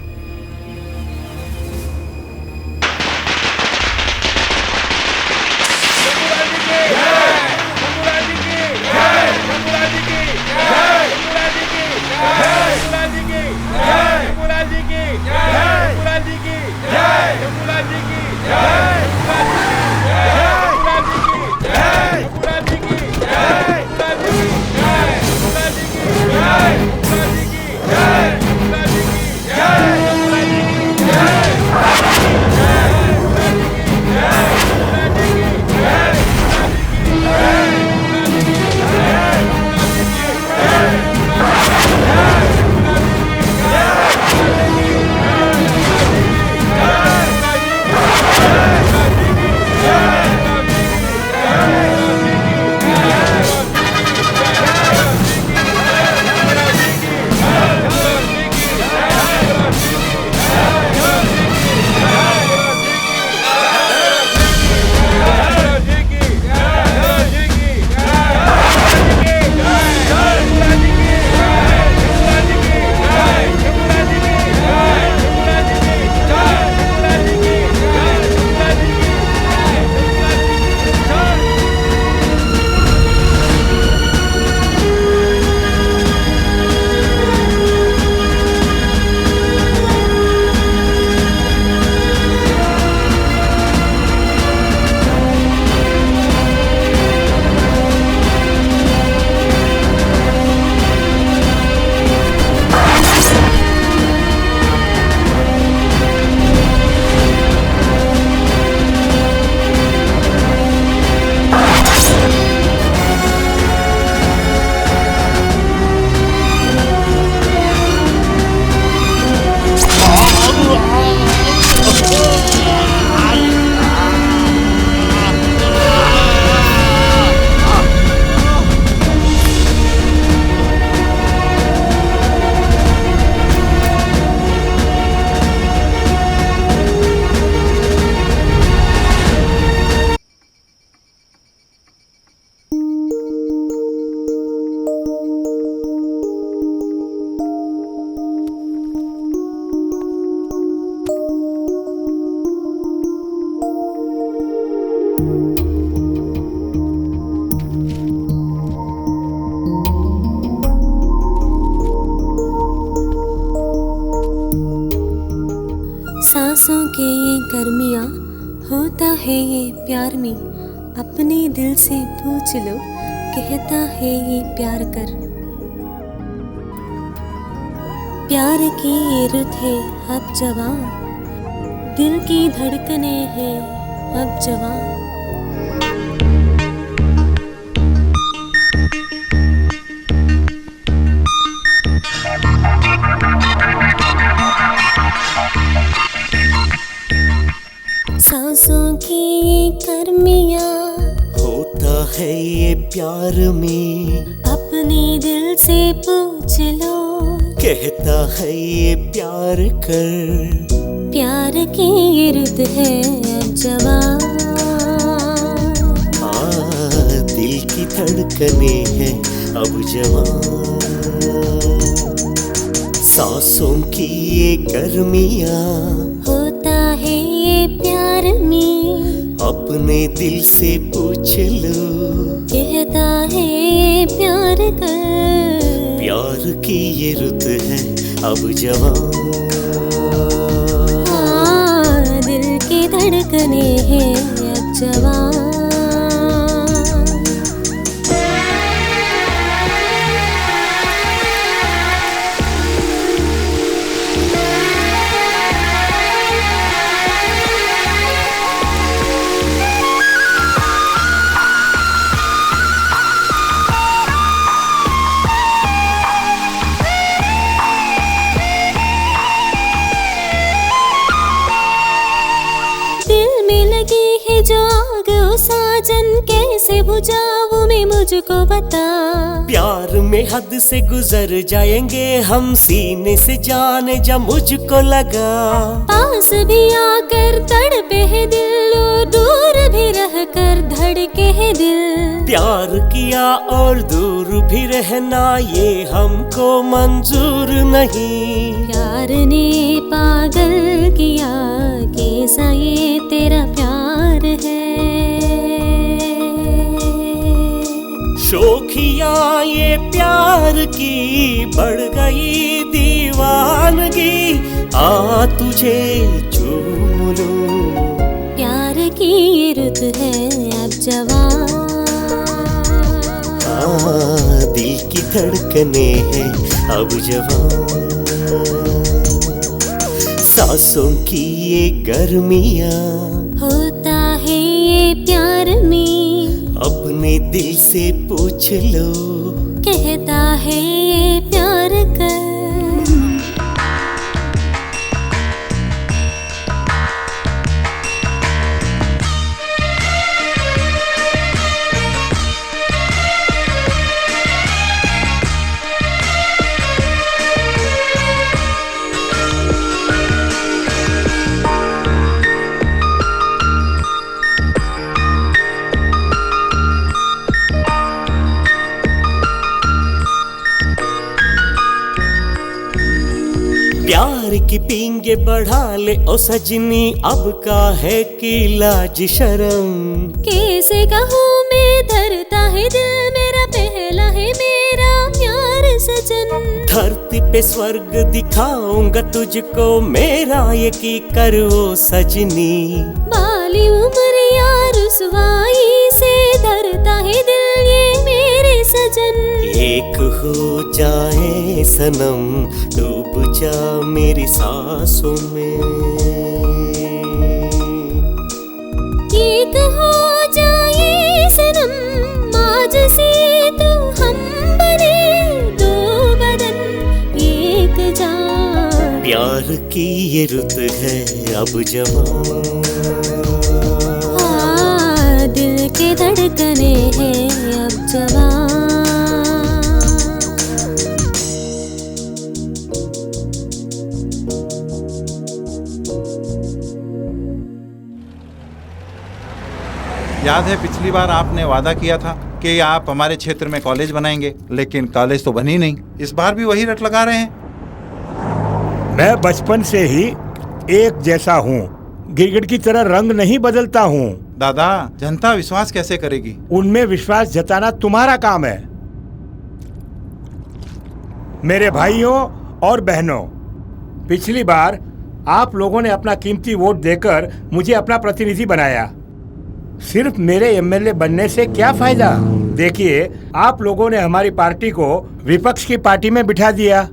सांसों के ये गर्मियाँ होता है ये प्यार में, अपने दिल से पूछ लो कहता है ये प्यार कर। प्यार की ये रुत है अब जवां, दिल की धड़कने हैं अब जवां। सांसों की ये गर्मियाँ होता है ये प्यार में, अपने दिल से पूछ लो कहता है ये प्यार कर। प्यार की ये रुत है अब जवां। दिल की धड़कने हैं अब जवां। सांसों की ये गर्मियाँ होता है ये प्यार में, अपने दिल से पूछ लो कहता है ये प्यार कर। प्यार की ये रुत है अब जवां। दिल की धड़कने हैं अब जवां। जो आग ओ साजन कैसे बुझाऊं मैं मुझको बता। प्यार में हद से गुजर जाएंगे हम, सीने से जाने जा मुझको लगा। पास भी आकर तड़पे है दिल, दूर भी रहकर धड़के है दिल। प्यार किया और दूर भी रहना ये हमको मंजूर नहीं। प्यार ने पागल किया कैसा ये तेरा प्यार है। शोखिया ये प्यार की बढ़ गई दीवानगी, आ तुझे चूम लूं। प्यार की ये रुत है अब जवां। दिल की धड़कने हैं अब जवां। सांसों की ये गर्मियाँ होता है ये प्यार में, अपने दिल से पूछ लो कहता है ये प्यार कर। प्यार की पींगे बढ़ा ले ओ सजनी, अब का है कि लाज शर्म। कैसे कहूँ मैं धरता है दिल मेरा, पहला है मेरा प्यार सजन। धरती पे स्वर्ग दिखाऊंगा तुझको, मेरा ये की करो सजनी। बाली उम्रिया रुसवाई से धरता है दिल ये मेरे सजन। एक हो जाए सनम, डूब जा मेरी सांसों में। एक हो जाए सनम, आज से तो हम बने दो बदन एक जान। प्यार की ये रुत है अब जवां। दिल के धड़कने हैं अब जवां। याद है पिछली बार आपने वादा किया था कि आप हमारे क्षेत्र में कॉलेज बनाएंगे, लेकिन कॉलेज तो बनी नहीं। इस बार भी वही रट लगा रहे हैं। मैं बचपन से ही एक जैसा हूँ, गिरगिट की तरह रंग नहीं बदलता हूँ। दादा, जनता विश्वास कैसे करेगी? उनमें विश्वास जताना तुम्हारा काम है। मेरे भाइयों और बहनों, पिछली बार आप लोगों ने अपना कीमती वोट देकर मुझे अपना प्रतिनिधि बनाया। सिर्फ मेरे एमएलए बनने से क्या फायदा? देखिए, आप लोगों ने हमारी पार्टी को विपक्ष की पार्टी में बिठा दिया,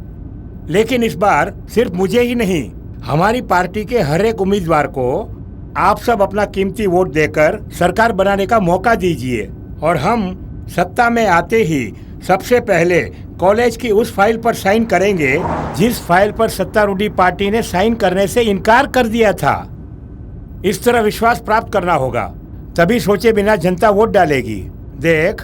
लेकिन इस बार सिर्फ मुझे ही नहीं, हमारी पार्टी के हर एक उम्मीदवार को आप सब अपना कीमती वोट देकर सरकार बनाने का मौका दीजिए और हम सत्ता में आते ही सबसे पहले कॉलेज की उस फाइल पर साइन करेंगे जिस फाइल पर सत्तारूढ़ी पार्टी ने साइन करने से इनकार कर दिया था। इस तरह विश्वास प्राप्त करना होगा, तभी सोचे बिना जनता वोट डालेगी। देख,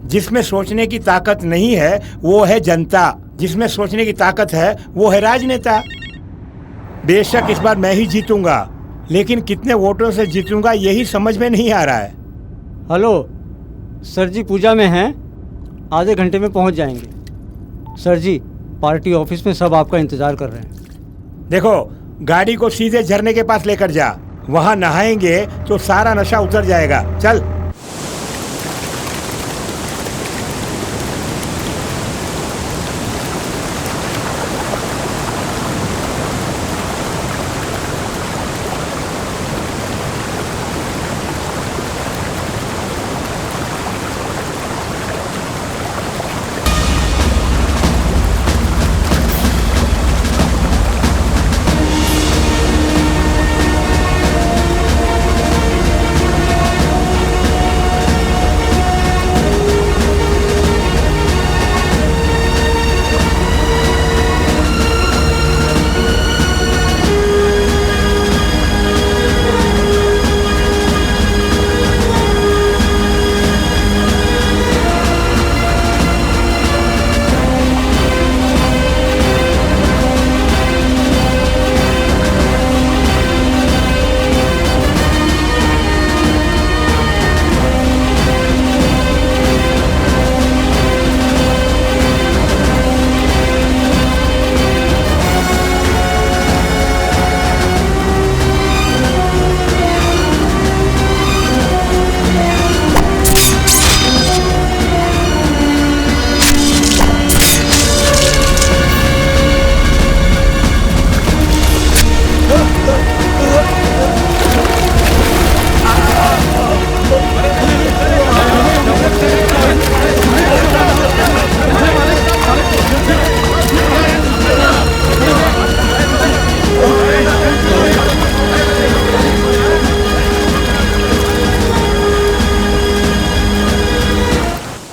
जिसमें सोचने की ताकत नहीं है वो है जनता, जिसमें सोचने की ताकत है वो है राजनेता। बेशक इस बार मैं ही जीतूंगा, लेकिन कितने वोटों से जीतूंगा यही समझ में नहीं आ रहा है। हेलो सर जी, पूजा में हैं, आधे घंटे में पहुंच जाएंगे। सर जी, पार्टी ऑफिस में सब आपका इंतजार कर रहे हैं। देखो, गाड़ी को सीधे झरने के पास लेकर जा, वहाँ नहाएंगे तो सारा नशा उतर जाएगा। चल।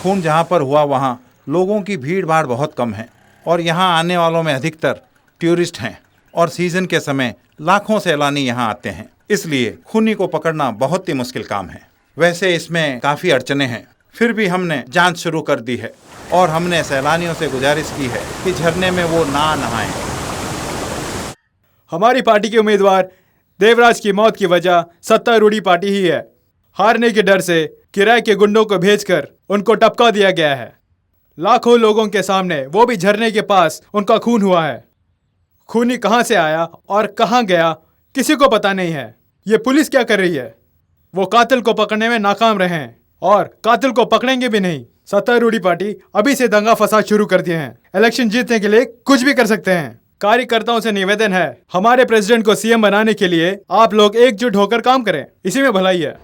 खून जहाँ पर हुआ वहाँ लोगों की भीड़ भाड़ बहुत कम है और यहाँ आने वालों में अधिकतर टूरिस्ट हैं और सीजन के समय लाखों सैलानी यहाँ आते हैं, इसलिए खूनी को पकड़ना बहुत ही मुश्किल काम है। वैसे इसमें काफ़ी अड़चने हैं, फिर भी हमने जांच शुरू कर दी है और हमने सैलानियों से गुजारिश की है कि झरने में वो ना नहाएं। हमारी पार्टी के उम्मीदवार देवराज की मौत की वजह सत्तारूढ़ी पार्टी ही है। हारने के डर से किराए के गुंडों को भेजकर उनको टपका दिया गया है। लाखों लोगों के सामने, वो भी झरने के पास, उनका खून हुआ है। खूनी कहां से आया और कहां गया किसी को पता नहीं है। ये पुलिस क्या कर रही है? वो कातिल को पकड़ने में नाकाम रहे हैं और कातिल को पकड़ेंगे भी नहीं। सत्तारूढ़ी पार्टी अभी से दंगा फसाद शुरू कर दिए हैं। इलेक्शन जीतने के लिए कुछ भी कर सकते हैं। कार्यकर्ताओं से निवेदन है, हमारे प्रेसिडेंट को सीएम बनाने के लिए आप लोग एकजुट होकर काम करें, इसी में भलाई है।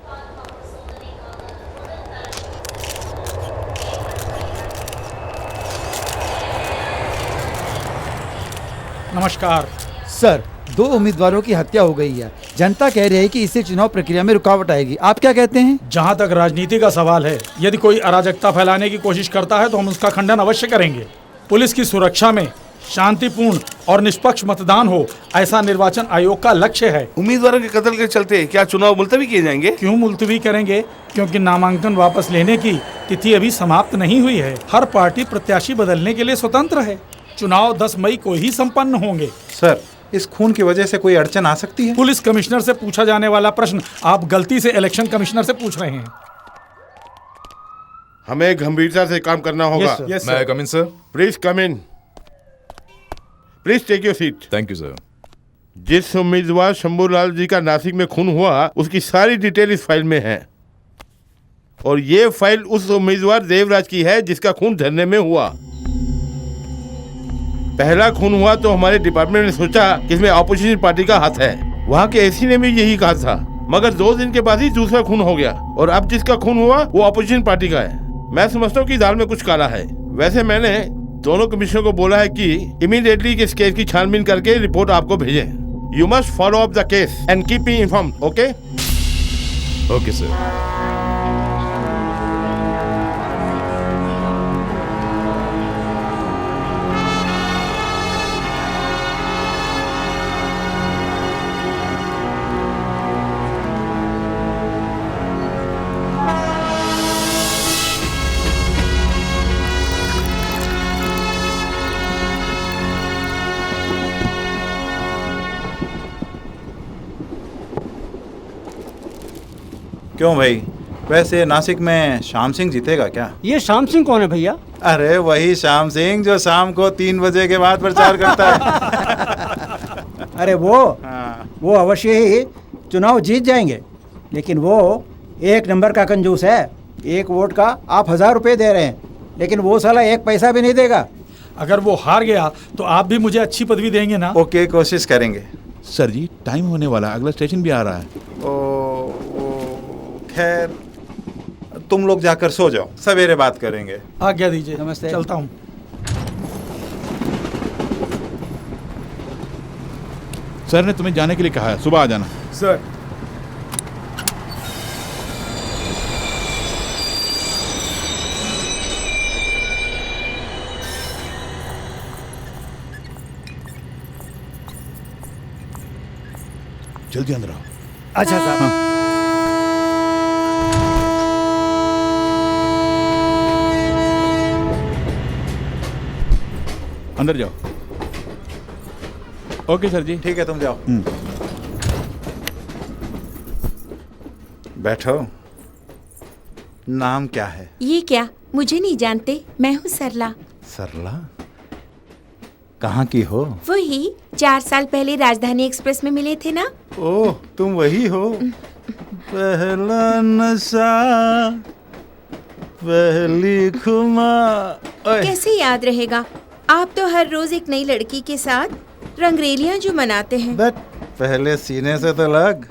नमस्कार सर, 2 उम्मीदवारों की हत्या हो गई है। जनता कह रही है कि इससे चुनाव प्रक्रिया में रुकावट आएगी। आप क्या कहते हैं? जहां तक राजनीति का सवाल है, यदि कोई अराजकता फैलाने की कोशिश करता है तो हम उसका खंडन अवश्य करेंगे। पुलिस की सुरक्षा में शांतिपूर्ण और निष्पक्ष मतदान हो, ऐसा निर्वाचन आयोग का लक्ष्य है। उम्मीदवारों के कत्ल के चलते क्या चुनाव मुलतवी किए जाएंगे? क्यों मुलतवी करेंगे? क्योंकि नामांकन वापस लेने की तिथि अभी समाप्त नहीं हुई है। हर पार्टी प्रत्याशी बदलने के लिए स्वतंत्र है। चुनाव 10 मई को ही संपन्न होंगे। सर, इस खून की वजह से कोई अड़चन आ सकती है? पुलिस कमिश्नर से पूछा जाने वाला प्रश्न आप गलती से इलेक्शन कमिश्नर से पूछ रहे हैं। हमें गंभीरता से काम करना होगा। May I come in, sir? Please come in. Please take your seat. Thank you sir. जिस उम्मीदवार शंभूलाल जी का नासिक में खून हुआ उसकी सारी डिटेल इस फाइल में है और ये फाइल उस उम्मीदवार देवराज की है जिसका खून झरने में हुआ। पहला खून हुआ तो हमारे डिपार्टमेंट ने सोचा कि इसमें ऑपोजिशन पार्टी का हाथ है। वहाँ के एसी ने भी यही कहा था, मगर 2 दिन के बाद ही दूसरा खून हो गया और अब जिसका खून हुआ वो ऑपोजिशन पार्टी का है। मैं समझता हूँ कि दाल में कुछ काला है। वैसे मैंने दोनों कमिश्नर को बोला है कि इमीडिएटली इस केस की छानबीन करके रिपोर्ट आपको भेजें। You must follow up the case and keep me informed, okay? Okay, sir. क्यों भाई, वैसे नासिक में श्याम सिंह जीतेगा क्या? ये श्याम सिंह कौन है भैया? अरे वही श्याम सिंह जो शाम को 3 बजे के बाद प्रचार करता है। अरे वो अवश्य ही चुनाव जीत जाएंगे, लेकिन वो 1 नंबर का कंजूस है। 1 वोट का आप 1000 रुपये दे रहे हैं, लेकिन वो साला 1 पैसा भी नहीं देगा। अगर वो हार गया तो आप भी मुझे अच्छी पदवी देंगे ना? ओके, कोशिश करेंगे। सर जी, टाइम होने वाला, अगला स्टेशन भी आ रहा है। खैर, तुम लोग जाकर सो जाओ, सवेरे बात करेंगे। आज्ञा दीजिए। नमस्ते। चलता हूँ। सर ने तुम्हें जाने के लिए कहा है, सुबह आ जाना। सर। जल्दी अंदर आओ। अच्छा साहब। अंदर जाओ। ओके सर जी। ठीक है, तुम जाओ। बैठो। नाम क्या है? ये क्या, मुझे नहीं जानते? मैं हूँ सरला। सरला? कहाँ की हो? वही 4 साल पहले राजधानी एक्सप्रेस में मिले थे ना। ओह, तुम वही हो। पहला नशा, पहली खुमा। कैसे याद रहेगा? आप तो हर रोज एक नई लड़की के साथ रंगरेलियां जो मनाते हैं। बट पहले सीने से तो लग।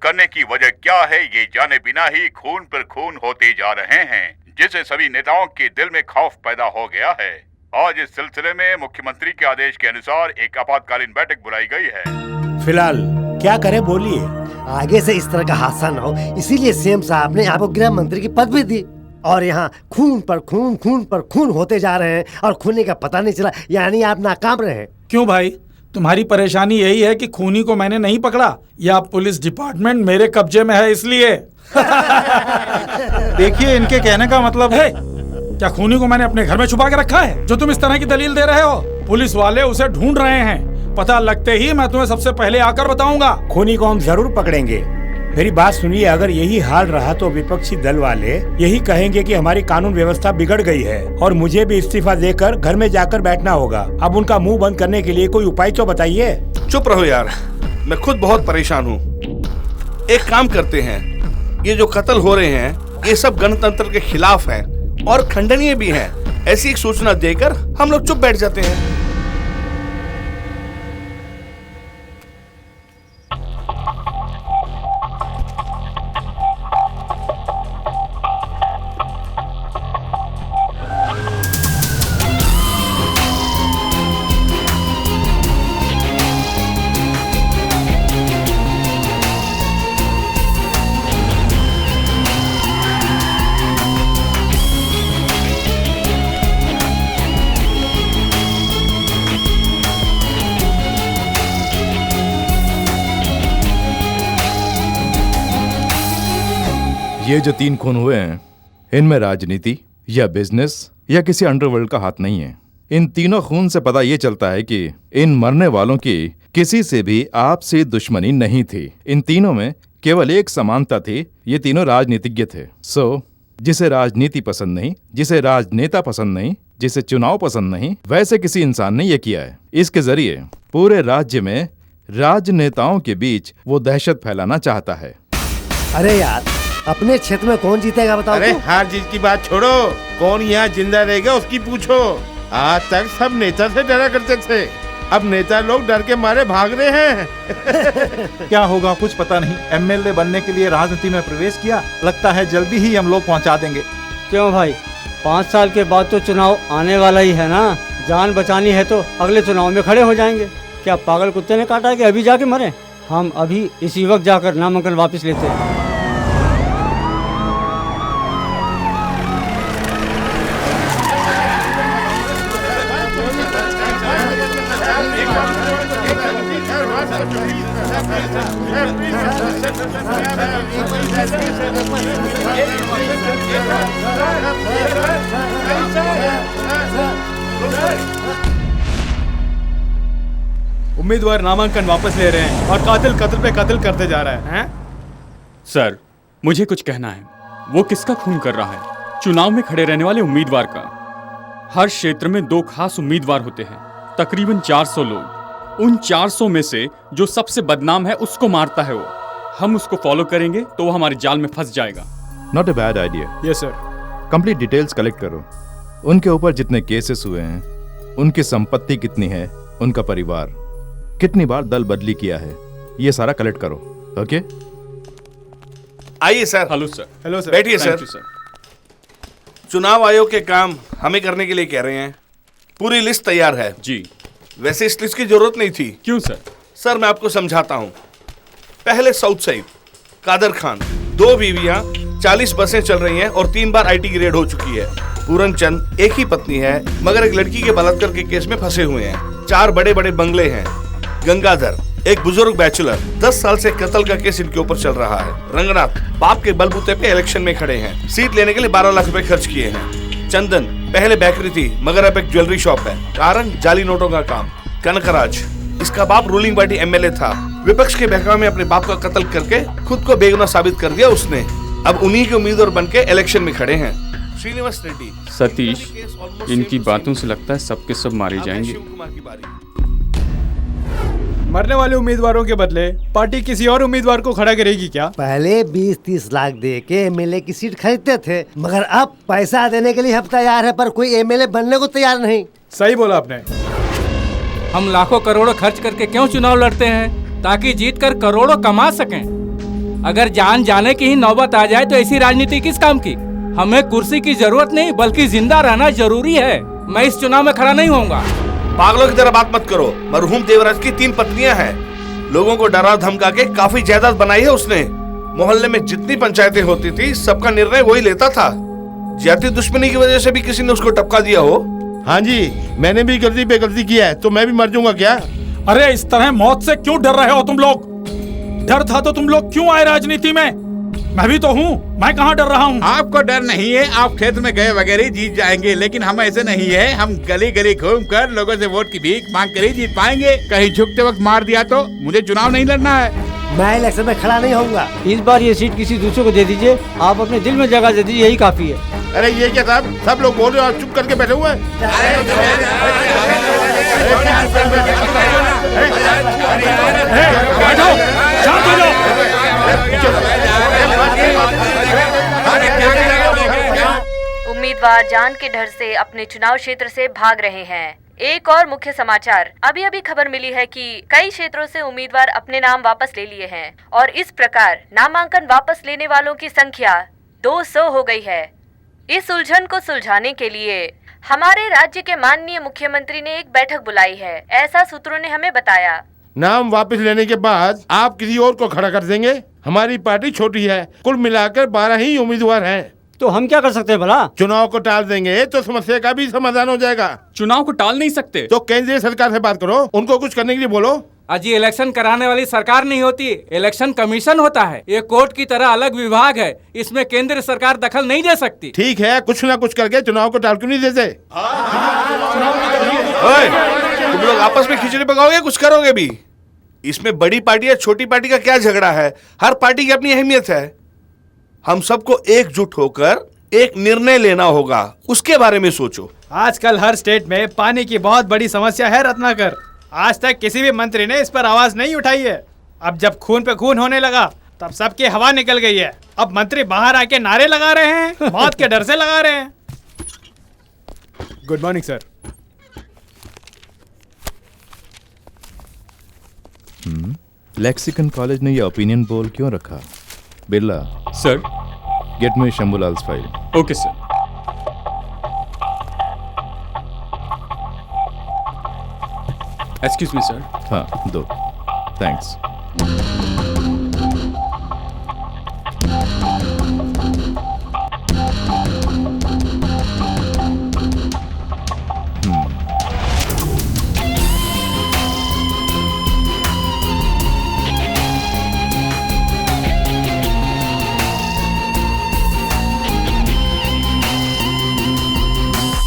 करने की वजह क्या है ये जाने बिना ही खून पर खून होते जा रहे हैं, जिससे सभी नेताओं के दिल में खौफ पैदा हो गया है। आज इस सिलसिले में मुख्यमंत्री के आदेश के अनुसार एक आपातकालीन बैठक बुलाई गई है। फिलहाल क्या करे बोलिए। आगे से इस तरह का हादसा न हो, इसीलिए सीएम साहब ने आपको गृह मंत्री की पदवी दी। और यहाँ खून पर खून, खून पर खून होते जा रहे हैं और खून का पता नहीं चला, यानी आप नाकाम रहे। क्यों भाई, तुम्हारी परेशानी यही है कि खूनी को मैंने नहीं पकड़ा, या पुलिस डिपार्टमेंट मेरे कब्जे में है इसलिए। देखिए, इनके कहने का मतलब है क्या खूनी को मैंने अपने घर में छुपा के रखा है जो तुम इस तरह की दलील दे रहे हो? पुलिस वाले उसे ढूंढ रहे हैं, पता लगते ही मैं तुम्हें सबसे पहले आकर बताऊंगा। खूनी को हम जरूर पकड़ेंगे। मेरी बात सुनिए, अगर यही हाल रहा तो विपक्षी दल वाले यही कहेंगे कि हमारी कानून व्यवस्था बिगड़ गई है और मुझे भी इस्तीफा देकर घर में जाकर बैठना होगा। अब उनका मुंह बंद करने के लिए कोई उपाय तो बताइए। चुप रहो यार, मैं खुद बहुत परेशान हूँ। एक काम करते हैं, ये जो कत्ल हो रहे हैं ये सब गणतंत्र के खिलाफ है और खंडनीय भी है। ऐसी एक सूचना देकर हम लोग चुप बैठ जाते हैं। ये जो 3 खून हुए हैं, इनमें राजनीति या बिजनेस या किसी अंडरवर्ल्ड का हाथ नहीं है। इन तीनों खून से पता ये चलता है कि इन मरने वालों की किसी से भी आपसी दुश्मनी नहीं थी। इन तीनों में केवल एक समानता थी, ये तीनों राजनीतिज्ञ थे। जिसे राजनीति पसंद नहीं, जिसे राजनेता पसंद नहीं, जिसे चुनाव पसंद नहीं, वैसे किसी इंसान ने यह किया है। इसके जरिए पूरे राज्य में राजनेताओं के बीच वो दहशत फैलाना चाहता है। अरे यार, अपने क्षेत्र में कौन जीतेगा बताओ? अरे हार जीत की बात छोड़ो, कौन यहाँ जिंदा रहेगा उसकी पूछो। आज तक सब नेता से डरा करते थे, अब नेता लोग डर के मारे भाग रहे हैं। क्या होगा कुछ पता नहीं। एमएलए बनने के लिए राजनीति में प्रवेश किया, लगता है जल्दी ही हम लोग पहुंचा देंगे। क्यों भाई, 5 साल के बाद तो चुनाव आने वाला ही है ना। जान बचानी है तो अगले चुनाव में खड़े हो जाएंगे। क्या पागल कुत्ते ने काटा है कि अभी जाके मरे? हम अभी इसी वक्त जाकर नामांकन वापस लेते हैं। उम्मीदवार नामांकन वापस ले रहे हैं और कातिल कत्ल पे कत्ल करते जा रहा है। सर, मुझे कुछ कहना है। वो किसका खून कर रहा है? चुनाव में खड़े रहने वाले उम्मीदवार का। हर क्षेत्र में 2 खास उम्मीदवार होते हैं, तकरीबन 400 लोग। उन 400 में से जो सबसे बदनाम है उसको मारता है वो। हम उसको फॉलो करेंगे तो वो हमारे जाल में फंस जाएगा। Not a bad idea. Yes sir. Complete details collect करो। उनके ऊपर जितने केसेस हुए हैं, उनकी संपत्ति कितनी है, उनका परिवार, कितनी बार दल बदली किया है, ये सारा कलेक्ट करो। ओके, आइए sir. Hello sir. Hello sir. बैठिए Thank सर। you, sir. चुनाव आयोग के काम हमें करने के लिए कह रहे हैं। पूरी लिस्ट तैयार है जी। वैसे इस लिस्ट की जरूरत नहीं थी। क्यों सर? सर मैं आपको समझाता हूँ। पहले साउथ साइड कादर खान, 2 बीवियां, 40 बसें चल रही हैं और 3 बार IT ग्रेड हो चुकी है। पूरन चंद एक ही पत्नी है मगर एक लड़की के बलात्कार के केस में फंसे हुए हैं। 4 बड़े बड़े बंगले हैं। गंगाधर एक बुजुर्ग बैचलर, 10 साल से कत्ल का केस इनके ऊपर चल रहा है। रंगनाथ बाप के बलबूते पे इलेक्शन में खड़े हैं, सीट लेने के लिए 12 लाख रुपए खर्च किए हैं। चंदन पहले बेकरी थी मगर अब एक ज्वेलरी शॉप है। कारण जाली नोटों का काम। कनकराज, इसका बाप रूलिंग पार्टी MLA था, विपक्ष के बहकावे में अपने बाप का कत्ल करके खुद को बेगुनाह साबित कर दिया उसने। अब उन्हीं के उम्मीदवार बन के इलेक्शन में खड़े हैं। श्रीनिवास रेड्डी। सतीश, इनकी बातों से लगता है सबके सब मारे जाएंगे। मरने वाले उम्मीदवारों के बदले पार्टी किसी और उम्मीदवार को खड़ा करेगी क्या? पहले 20-30 लाख दे के MLA की सीट खरीदते थे, मगर अब पैसा देने के लिए हम तैयार है पर कोई MLA बनने को तैयार नहीं। सही बोला आपने। हम लाखों करोड़ों खर्च करके क्यों चुनाव लड़ते हैं? ताकि जीत कर करोड़ों कमा सकें। अगर जान जाने की ही नौबत आ जाए तो ऐसी राजनीति किस काम की? हमें कुर्सी की जरूरत नहीं बल्कि जिंदा रहना जरूरी है। मैं इस चुनाव में खड़ा नहीं होऊंगा। पागलों की तरह बात मत करो। मरहूम देवराज की 3 पत्नियां हैं। लोगों को डरा धमका के काफी जायदाद बनाई है उसने। मोहल्ले में जितनी पंचायतें होती थी सबका निर्णय वही लेता था। जाति दुश्मनी की वजह से भी किसी ने उसको टपका दिया हो? हाँ जी, मैंने भी गलती पे गलती किया है तो मैं भी मर जाऊंगा क्या? अरे इस तरह मौत से क्यों डर रहे हो तुम लोग? डर था तो तुम लोग क्यों आए राजनीति में? मैं भी तो हूँ, मैं कहाँ डर रहा हूँ? आपको डर नहीं है, आप क्षेत्र में गए वगैरह जीत जाएंगे, लेकिन हम ऐसे नहीं है। हम गली गली घूम कर लोगों से वोट की भीख मांग कर ही जीत पाएंगे। कहीं झुकते वक्त मार दिया तो मुझे चुनाव नहीं लड़ना है। मैं इलेक्शन में खड़ा नहीं होऊंगा। इस बार ये सीट किसी दूसरे को दे दीजिए, आप अपने दिल में जगह दे दीजिए, यही काफी है। अरे ये क्या साहब, सब लोग बोल रहे हो, आप चुप करके बैठे हुए हैं। बैठो, शांत हो जाओ। उम्मीदवार जान के डर से अपने चुनाव क्षेत्र से भाग रहे हैं। एक और मुख्य समाचार, अभी अभी खबर मिली है कि कई क्षेत्रों से उम्मीदवार अपने नाम वापस ले लिए हैं और इस प्रकार नामांकन वापस लेने वालों की संख्या 200 हो गई है। इस उलझन को सुलझाने के लिए हमारे राज्य के माननीय मुख्यमंत्री ने एक बैठक बुलाई है, ऐसा सूत्रों ने हमें बताया। नाम वापस लेने के बाद आप किसी और को खड़ा कर देंगे? हमारी पार्टी छोटी है, कुल मिलाकर 12 ही उम्मीदवार हैं। तो हम क्या कर सकते हैं भला? चुनाव को टाल देंगे तो समस्या का भी समाधान हो जाएगा। चुनाव को टाल नहीं सकते तो केंद्रीय सरकार से बात करो, उनको कुछ करने के लिए बोलो। अजी इलेक्शन कराने वाली सरकार नहीं होती, इलेक्शन कमीशन होता है। ये कोर्ट की तरह अलग विभाग है, इसमें केंद्र सरकार दखल नहीं दे सकती। ठीक है, कुछ ना कुछ करके चुनाव को टाल क्यों नहीं देते? तुम लोग आपस में खिचड़ी पकाओगे, कुछ करोगे भी? इसमें बड़ी पार्टी या छोटी पार्टी का क्या झगड़ा है? हर पार्टी की अपनी अहमियत है। हम सबको एकजुट होकर एक निर्णय लेना होगा, उसके बारे में सोचो। आजकल हर स्टेट में पानी की बहुत बड़ी समस्या है रत्नाकर। आज तक किसी भी मंत्री ने इस पर आवाज नहीं उठाई है। अब जब खून पे खून होने लगा तब सबकी हवा निकल गई है। अब मंत्री बाहर आके नारे लगा रहे हैं, मौत के डर से लगा रहे हैं। Good morning sir. Lexicon college ने ये ओपिनियन पोल क्यों रखा? Birla sir, get me Shambhulal's file. Okay sir. Excuse me sir. हाँ दो, थैंक्स।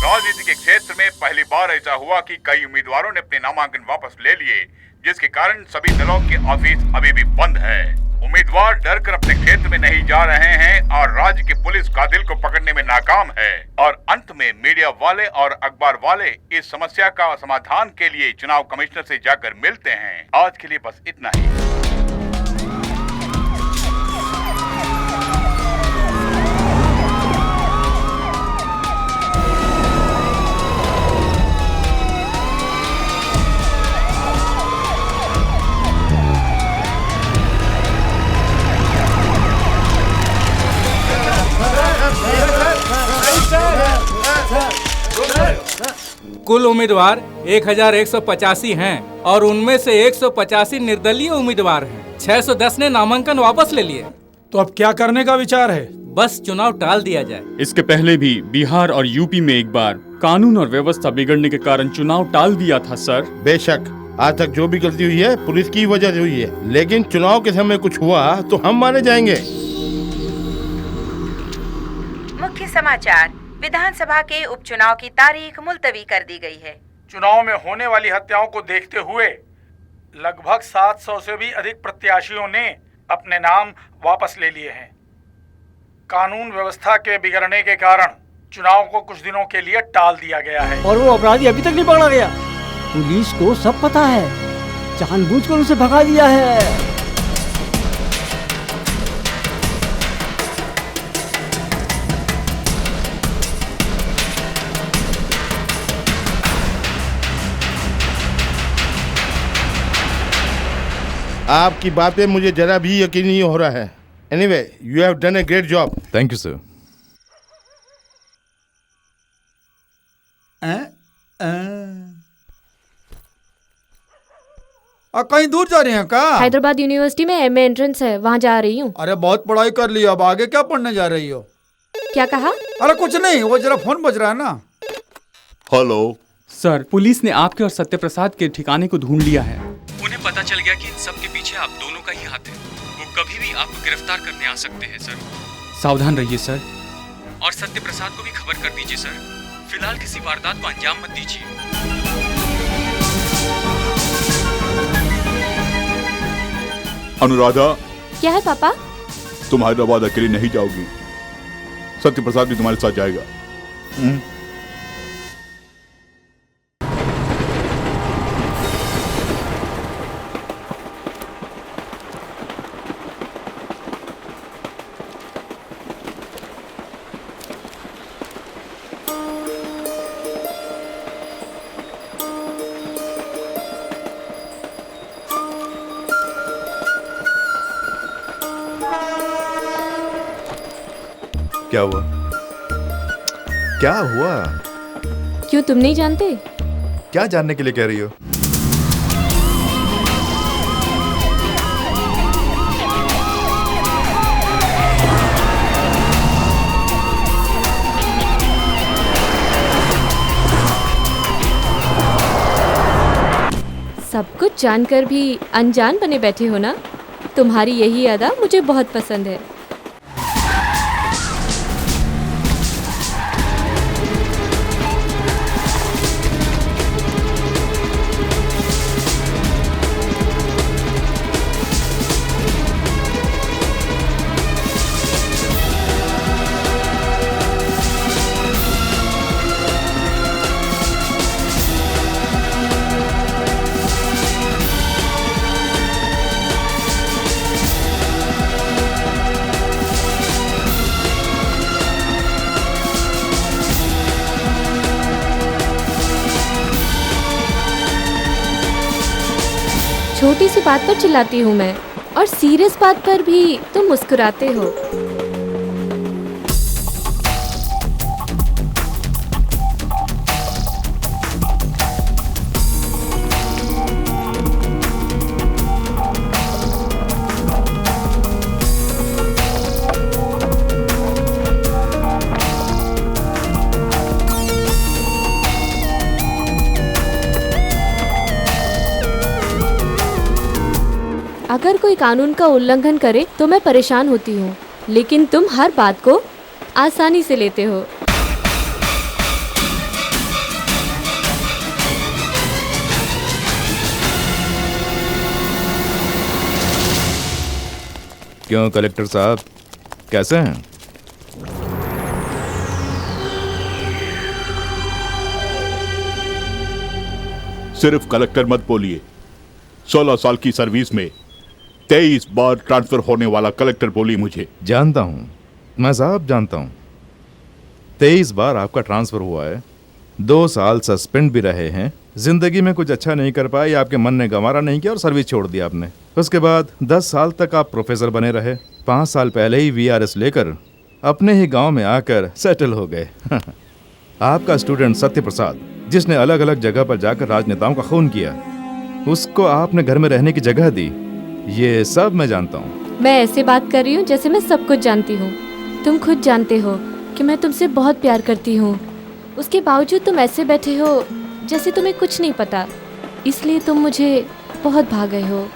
राजनीति के क्षेत्र में पहली बार ऐसा हुआ कि कई उम्मीदवारों ने अपने नामांकन वापस ले लिए, जिसके कारण सभी दलों के ऑफिस अभी भी बंद है। उम्मीदवार डर कर अपने क्षेत्र में नहीं जा रहे हैं और राज्य की पुलिस कातिल को पकड़ने में नाकाम है। और अंत में मीडिया वाले और अखबार वाले इस समस्या का समाधान के लिए चुनाव कमिश्नर से जाकर मिलते हैं। आज के लिए बस इतना ही। कुल उम्मीदवार 1185 हैं और उनमें से 185 निर्दलीय उम्मीदवार हैं। 610 ने नामांकन वापस ले लिए। तो अब क्या करने का विचार है? बस चुनाव टाल दिया जाए। इसके पहले भी बिहार और यूपी में एक बार कानून और व्यवस्था बिगड़ने के कारण चुनाव टाल दिया था सर। बेशक आज तक जो भी गलती हुई है पुलिस की वजह से हुई है, लेकिन चुनाव के समय कुछ हुआ तो हम माने जाएंगे। मुख्य समाचार, विधानसभा के उपचुनाव की तारीख मुलतवी कर दी गई है। चुनाव में होने वाली हत्याओं को देखते हुए लगभग 700 से भी अधिक प्रत्याशियों ने अपने नाम वापस ले लिए हैं। कानून व्यवस्था के बिगड़ने के कारण चुनाव को कुछ दिनों के लिए टाल दिया गया है। और वो अपराधी अभी तक नहीं पकड़ा गया। पुलिस को सब पता है, जानबूझकर उसे भगा दिया है। आपकी बात पे मुझे जरा भी यकीन नहीं हो रहा है। Anyway, you have done a great job. Thank you sir. कहीं दूर जा रही हैं का? हैदराबाद यूनिवर्सिटी में एमए एंट्रेंस है, वहाँ जा रही हूँ। अरे बहुत पढ़ाई कर ली, अब आगे क्या पढ़ने जा रही हो? क्या कहा? अरे कुछ नहीं, वो जरा फोन बज रहा है ना। हेलो सर, पुलिस ने आपके और सत्यप्रसाद के ठिकाने को ढूंढ लिया है। उन्हें पता चल गया कि इन सब के पीछे आप दोनों का ही हाथ है, वो कभी भी आपको गिरफ्तार करने आ सकते हैं सर। सावधान रहिए सर। और सत्य प्रसाद को भी खबर कर दीजिए सर। फिलहाल किसी वारदात को अंजाम मत दीजिए। अनुराधा, क्या है पापा? तुम हैदराबाद अकेली नहीं जाओगी, सत्य प्रसाद भी तुम्हारे साथ जाएगा। क्या हुआ? क्या हुआ? क्यों, तुम नहीं जानते? क्या जानने के लिए कह रही हो? सब कुछ जानकर भी अनजान बने बैठे हो ना? तुम्हारी यही अदा मुझे बहुत पसंद है। छोटी सी बात पर चिल्लाती हूँ मैं, और सीरियस बात पर भी तुम मुस्कुराते हो। अगर कोई कानून का उल्लंघन करे तो मैं परेशान होती हूँ, लेकिन तुम हर बात को आसानी से लेते हो। क्यों कलेक्टर साहब, कैसे हैं? सिर्फ कलेक्टर मत बोलिए, 16 साल की सर्विस में 23 बार ट्रांसफर होने वाला कलेक्टर बोली मुझे। जानता हूं मैं साहब, जानता हूं 23 बार आपका ट्रांसफर हुआ है, 2 साल सस्पेंड भी रहे हैं, जिंदगी में कुछ अच्छा नहीं कर पाए, आपके मन ने गंवारा नहीं किया और सर्विस छोड़ दी आपने। उसके बाद 10 साल तक आप प्रोफेसर बने रहे, 5 साल पहले ही VRS लेकर अपने ही गांव में आकर सेटल हो गए। आपका स्टूडेंट सत्य प्रसाद, जिसने अलग अलग जगह पर जाकर राजनेताओं का खून किया, उसको आपने घर में रहने की जगह दी, ये सब मैं जानता हूँ। मैं ऐसे बात कर रही हूँ जैसे मैं सब कुछ जानती हूँ। तुम खुद जानते हो कि मैं तुमसे बहुत प्यार करती हूँ, उसके बावजूद तुम ऐसे बैठे हो जैसे तुम्हें कुछ नहीं पता, इसलिए तुम मुझे बहुत भा गए हो।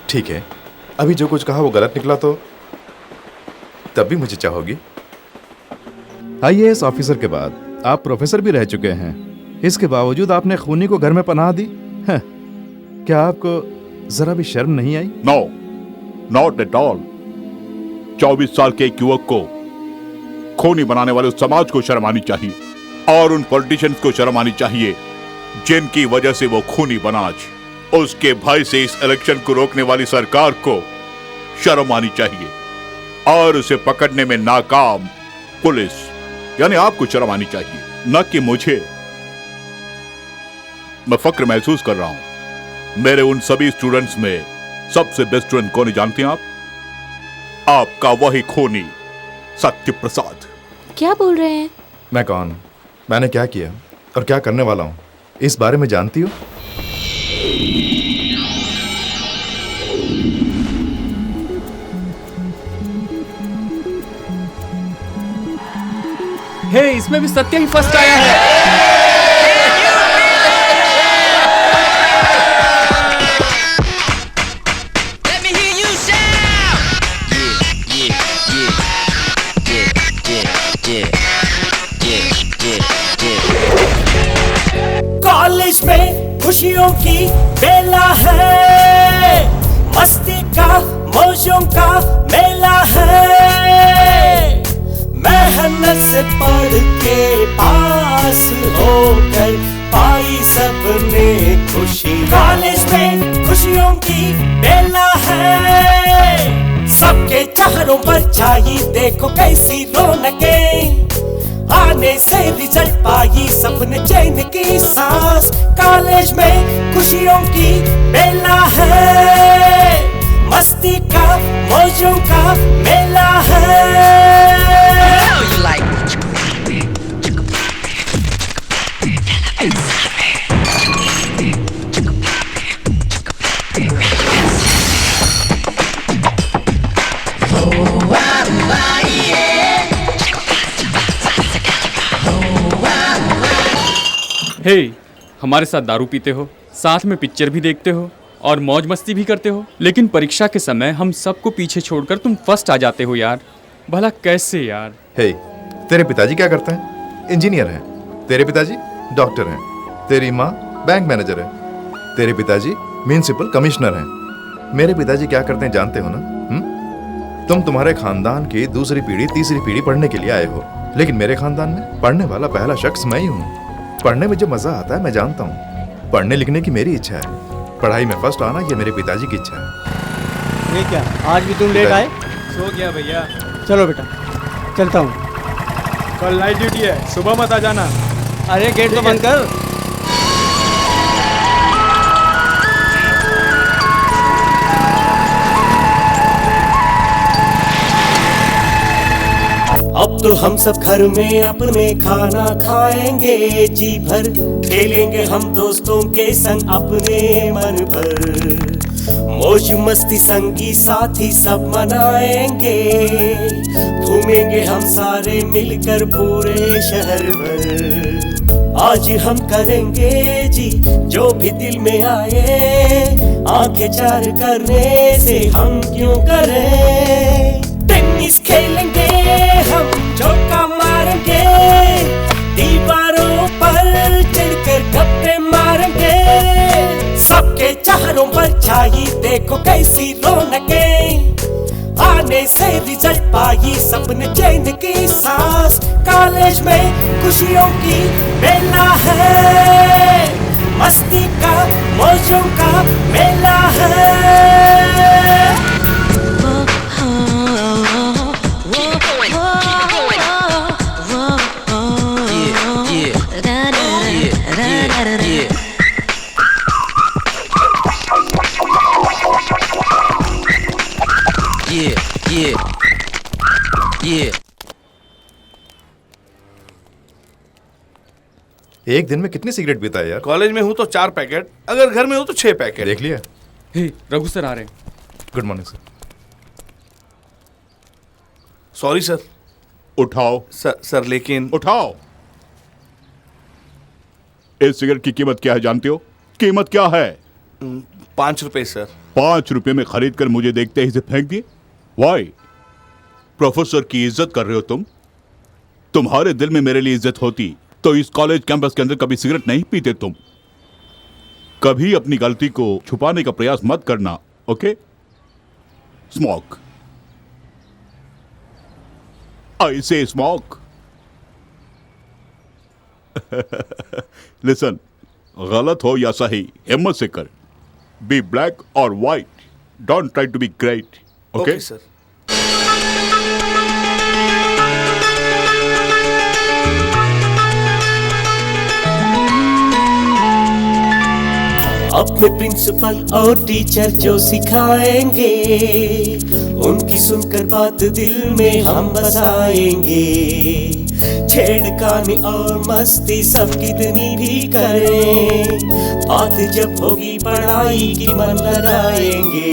ठीक है, अभी जो कुछ कहा वो गलत निकला तो तब भी मुझे चाहोगी? IAS ऑफिसर के बाद आप प्रोफेसर भी रह चुके हैं, इसके बावजूद आपने खूनी को घर में पनाह दी। क्या आपको जरा भी शर्म नहीं आई? No, not at all. 24 साल के एक युवक को खूनी बनाने वाले उस समाज को शर्म आनी चाहिए, और उन पॉलिटिशियंस को शर्म आनी चाहिए जिनकी वजह से वो खूनी बना। आज उसके भय से इस इलेक्शन को रोकने वाली सरकार को शर्म आनी चाहिए, और उसे पकड़ने में नाकाम पुलिस यानी आपको शर्म आनी चाहिए, न कि मुझे। मैं फक्र महसूस कर रहा हूं, मेरे उन सभी स्टूडेंट्स में सबसे बेस्ट स्टूडेंट कौन है जानते हैं आप? आपका वही खूनी सत्य प्रसाद। क्या बोल रहे हैं? मैं कौन, मैंने क्या किया और क्या करने वाला हूं, इस बारे में जानती हो? हे, इसमें भी सत्य ही फर्स्ट आया है। खुशियों की बेला है, मस्ती का मौजों का मेला है। मेहनत से पढ़ के पास होकर पाई सबने खुशी, कॉलेज में खुशियों की बेला है। सबके चेहरों पर छाई देखो कैसी रौनकें, आने से रिजल्ट पाई सबने चैन की सांस। कॉलेज में खुशियों की बेला है, मस्ती का मौजों का मेला है। हे, हमारे साथ दारू पीते हो, साथ में पिक्चर भी देखते हो और मौज मस्ती भी करते हो, लेकिन परीक्षा के समय हम सबको पीछे छोड़कर तुम फर्स्ट आ जाते हो यार। भला कैसे यार? हे, तेरे पिताजी क्या करते हैं? इंजीनियर हैं। तेरे पिताजी डॉक्टर हैं। तेरी माँ बैंक मैनेजर है। तेरे पिताजी म्युनिसिपल कमिश्नर हैं। मेरे पिताजी क्या करते हैं जानते हो ना? तुम तुम्हारे खानदान की दूसरी पीढ़ी तीसरी पीढ़ी पढ़ने के लिए आए हो, लेकिन मेरे खानदान में पढ़ने वाला पहला शख्स मैं ही हूँ। पढ़ने में जो मजा आता है मैं जानता हूँ। पढ़ने लिखने की मेरी इच्छा है, पढ़ाई में फर्स्ट आना ये मेरे पिताजी की इच्छा है। ये क्या, आज भी तुम लेट आए? सो गया भैया। चलो बेटा, चलता हूँ। कल नाइट ड्यूटी है, सुबह मत आ जाना। अरे गेट तो बंद कर। अब तो हम सब घर में अपने खाना खाएंगे, जी भर खेलेंगे हम दोस्तों के संग अपने मन भर। मौज मस्ती संगी साथी सब मनाएंगे, घूमेंगे हम सारे मिलकर पूरे शहर भर। आज हम करेंगे जी जो भी दिल में आए, आंखें चार करने से हम क्यों करें। टेनिस खेलेंगे हम, चौका मारेंगे, दीवारों पर चढ़कर गप्पे मारेंगे। सबके चेहरों पर छाई देखो कैसी रौनकें, आने से रिजल्ट पाई सबने चैन की सांस। कॉलेज में खुशियों की बेला है, मस्ती का मौजों का मेला है। एक दिन में कितनी सिगरेट पीता है यार? कॉलेज में हूँ तो 4 पैकेट, अगर घर में हूँ तो 6 पैकेट। देख लिया? हे, रघु सर आ रहे हैं। Good morning sir. Sorry sir. उठाओ। सर लेकिन उठाओ। इस सिगरेट की कीमत क्या है जानते हो? कीमत क्या है? 5 रुपए सर। 5 रुपए में खरीद कर मुझे देखते ही इसे फेंक दिए? वाई? प्रोफेसर की इज्जत कर रहे हो तुम? तुम्हारे दिल में मेरे लिए इज्जत होती तो इस कॉलेज कैंपस के अंदर कभी सिगरेट नहीं पीते तुम। कभी अपनी गलती को छुपाने का प्रयास मत करना, ओके? स्मोक। आई से स्मोक। लिसन, गलत हो या सही हिम्मत से कर। बी ब्लैक और white, don't try to be great, okay sir. अपने प्रिंसिपल और टीचर जो सिखाएंगे, उनकी सुनकर बात दिल में हम बसाएंगे। छेड़खानी और मस्ती सब कितनी भी करें, बात जब होगी पढ़ाई की मन लगाएंगे।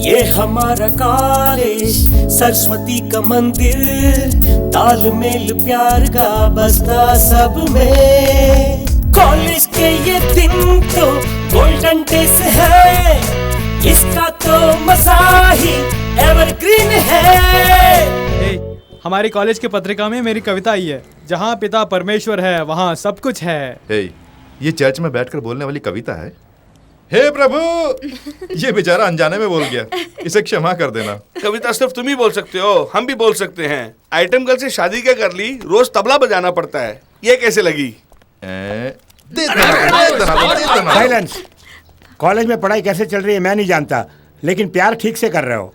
ये हमारा कॉलेज सरस्वती का मंदिर, तालमेल प्यार का बसता सब में। कॉलेज के ये दिन तो गोल्डन डेज है, इसका तो मजा ही एवरग्रीन है। हमारी कॉलेज के पत्रिका में मेरी कविता आई है, जहाँ पिता परमेश्वर है वहाँ सब कुछ है। ये चर्च में बैठकर बोलने वाली कविता है। हे प्रभु, ये बेचारा अनजाने में बोल गया, इसे क्षमा कर देना। कविता सिर्फ तुम ही बोल सकते हो, हम भी बोल सकते हैं। आइटम गर्ल से शादी क्या कर ली, रोज तबला बजाना पड़ता है। ये कैसे लगी? साइलेंस। कॉलेज में पढ़ाई कैसे चल रही है मैं नहीं जानता, लेकिन प्यार ठीक से कर रहे हो।